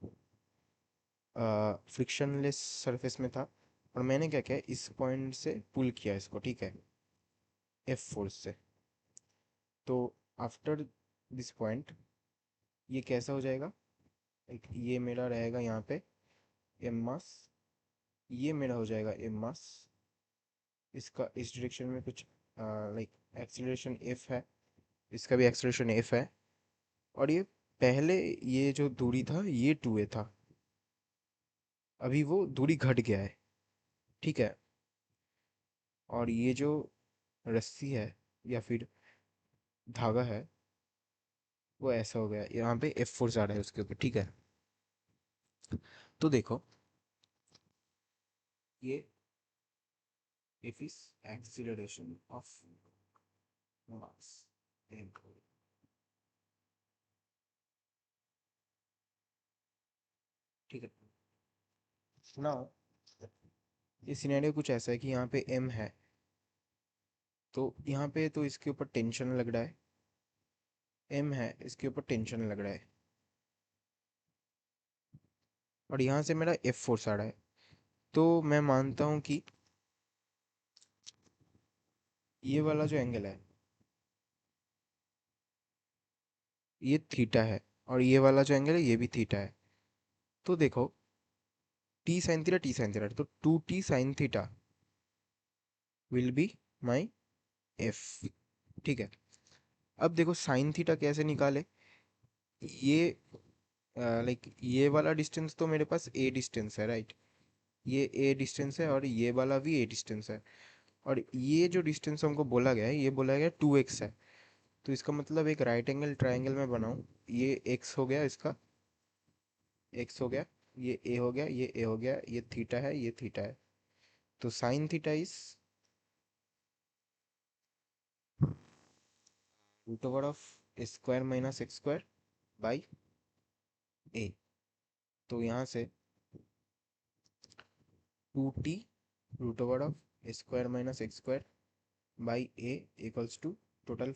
फ्रिक्शनलेस सरफेस में था और मैंने क्या किया, इस पॉइंट से पुल किया इसको, ठीक है, एफ फोर्स से। तो आफ्टर दिस पॉइंट ये कैसा हो जाएगा, एक ये मेरा रहेगा यहाँ पे एम मास, ये मेरा हो जाएगा एम मास। इसका इस डायरेक्शन में कुछ लाइक एक्सीलरेशन एफ है, इसका भी एक्सीलरेशन एफ है। और ये पहले ये जो दूरी था ये 2a था, अभी वो दूरी घट गया है, ठीक है। और ये जो रस्सी है या फिर धागा है वो ऐसा हो गया, यहाँ पे एफ फोर्स आ रहा है उसके ऊपर, ठीक है। तो देखो ये F is acceleration of mass, ठीक है। नाउ ये सिनेरियो कुछ ऐसा है कि यहाँ पे m है, तो यहाँ पे तो इसके ऊपर टेंशन लग रहा है, m है इसके ऊपर टेंशन लग रहा है, और यहाँ से मेरा F फोर्स आ रहा है। तो मैं मानता हूँ कि ये वाला जो एंगल है ये थीटा है और ये वाला जो एंगल है ये भी थीटा है। तो देखो टी साइन थीटा, तो 2t sin theta will be my F, ठीक है। अब देखो साइन थीटा कैसे निकाले, ये लाइक ये वाला डिस्टेंस तो मेरे पास ए डिस्टेंस है, राइट, ये ए डिस्टेंस है और ये वाला भी ए डिस्टेंस है। और ये जो डिस्टेंस हमको बोला गया है ये बोला गया 2x है। तो इसका मतलब एक राइट एंगल ट्राइंगल में बनाऊं, ये x हो गया, इसका x हो गया, ये a हो गया, ये a हो गया, ये थीटा है, ये थीटा है। तो sine theta is root over of square minus x square by a. तो यहाँ से 2t root over of square minus x square by a equals to total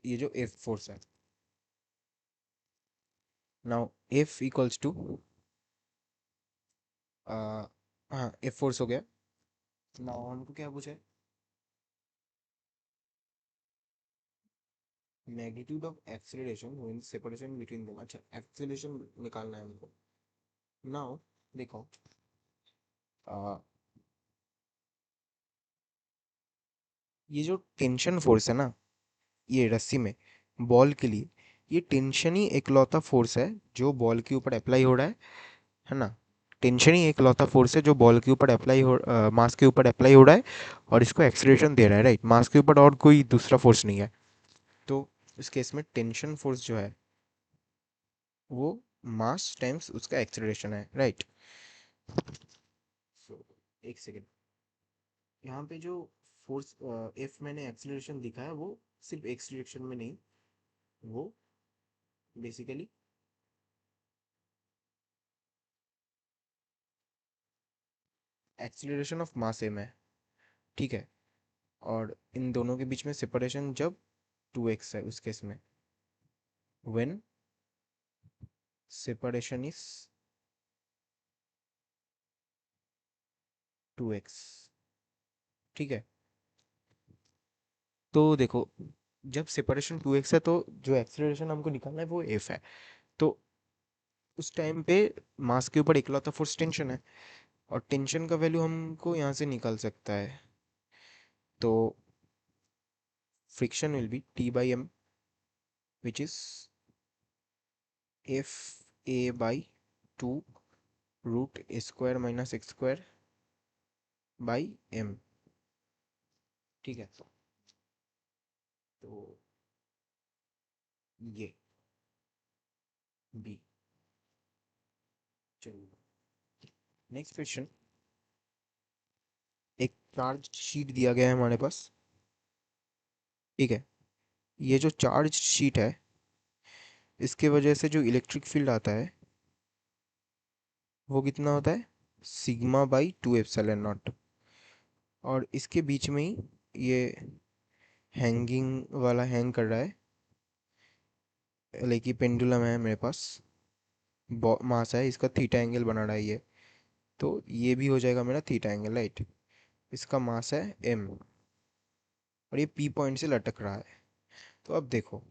ये जो एफ फोर्स है। नाउ एफ इक्वल्स टू हाँ f force हो गया। Now हमको क्या पूछा है, magnitude of acceleration when separation between them. अच्छा एक्सेलरेशन निकालना है हमको। नाउ देखो आ, ये जो टेंशन फोर्स है ना ये रस्सी में बॉल के लिए, ये टेंशन ही एकलौता फोर्स है जो बॉल के ऊपर अप्लाई हो रहा है ना। टेंशन ही एकलौता फोर्स है जो बॉल के ऊपर अप्लाई हो, मास के ऊपर अप्लाई हो रहा है और इसको एक्सेलरेशन दे रहा है, राइट। मास के ऊपर और कोई दूसरा फोर्स नहीं है। तो इस केस में टेंशन फोर्स जो है वो मास टाइम्स उसका एक्सेलरेशन है, राइट। सो एक सेकेंड, यहाँ पे जो फोर्स एफ मैंने एक्सेलरेशन दिखा है वो सिर्फ एक्स डायरेक्शन में नहीं, वो basically acceleration of mass M है, ठीक है। और इन दोनों के बीच में सेपरेशन जब 2x है उस केस में, व्हेन सेपरेशन इज 2x। ठीक है, तो देखो जब सेपरेशन 2x है तो जो एक्सेलरेशन हमको निकालना है वो f है। तो उस टाइम पे मास के ऊपर इकलौता फोर्स टेंशन है, और टेंशन का वैल्यू हमको यहाँ से निकाल सकता है। तो friction will be T by m which is F A by 2 root A square minus x square by m। ठीक है, तो ये बी। चलिए नेक्स्ट क्वेश्चन। एक चार्ज शीट दिया गया है हमारे पास। ठीक है, ये जो चार्ज शीट है इसके वजह से जो इलेक्ट्रिक फील्ड आता है वो कितना होता है, सिग्मा बाई 2 एप्सिलॉन नॉट। और इसके बीच में ही ये हैंगिंग वाला हैंग कर रहा है, लाइक ये पेंडुलम है मेरे पास, मास है इसका, थीटा एंगल बना रहा है ये। तो ये भी हो जाएगा मेरा थीटा एंगल, राइट। इसका मास है m, और ये p पॉइंट से लटक रहा है। तो अब देखो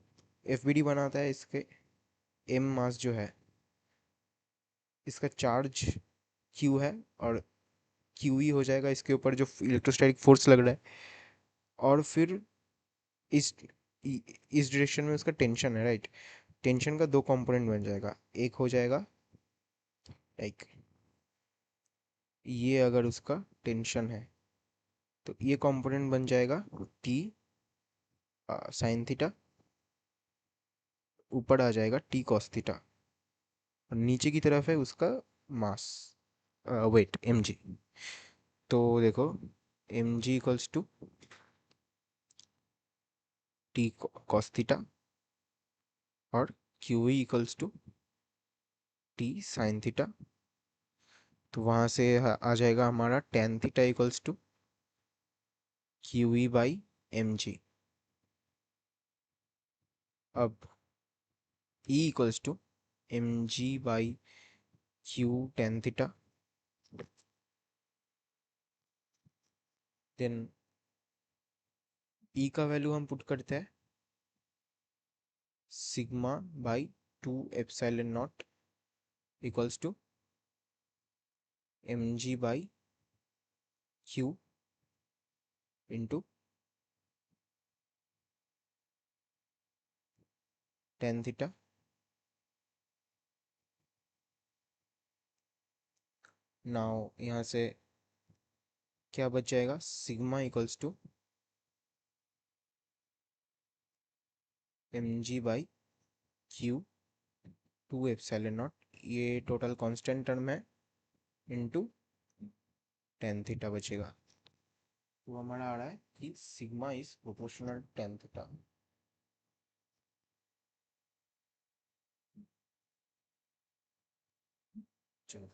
FBD बनाता है इसके, m मास जो है, इसका चार्ज q है, और क्यू ही हो जाएगा इसके ऊपर जो इलेक्ट्रोस्टैटिक फोर्स लग रहा है। और फिर इस इस डायरेक्शन में उसका टेंशन है, राइट। टेंशन का दो कंपोनेंट बन जाएगा, एक हो जाएगा लाइक ये, अगर उसका टेंशन है तो ये कंपोनेंट बन जाएगा टी साइन थीटा, ऊपर आ जाएगा टी कॉस थीटा, और नीचे की तरफ है उसका मास, वेट mg। तो देखो mg equals to T cos theta, और q equals to T sine theta. तो वहां से आ जाएगा हमारा tan theta equals to q E by m g. अब E equals to M G by q tan theta. Then E का value हम पुट करते हैं sigma by 2 epsilon nought equals to M G by q into tan theta. Now यहाँ से क्या बच जाएगा, sigma equals to M G by Q 2 epsilon naught, ये टोटल कांस्टेंट टर्म है, इंटू टेन थीटा बचेगा। तो हमारा आ रहा है कि sigma is proportional tan theta. चलो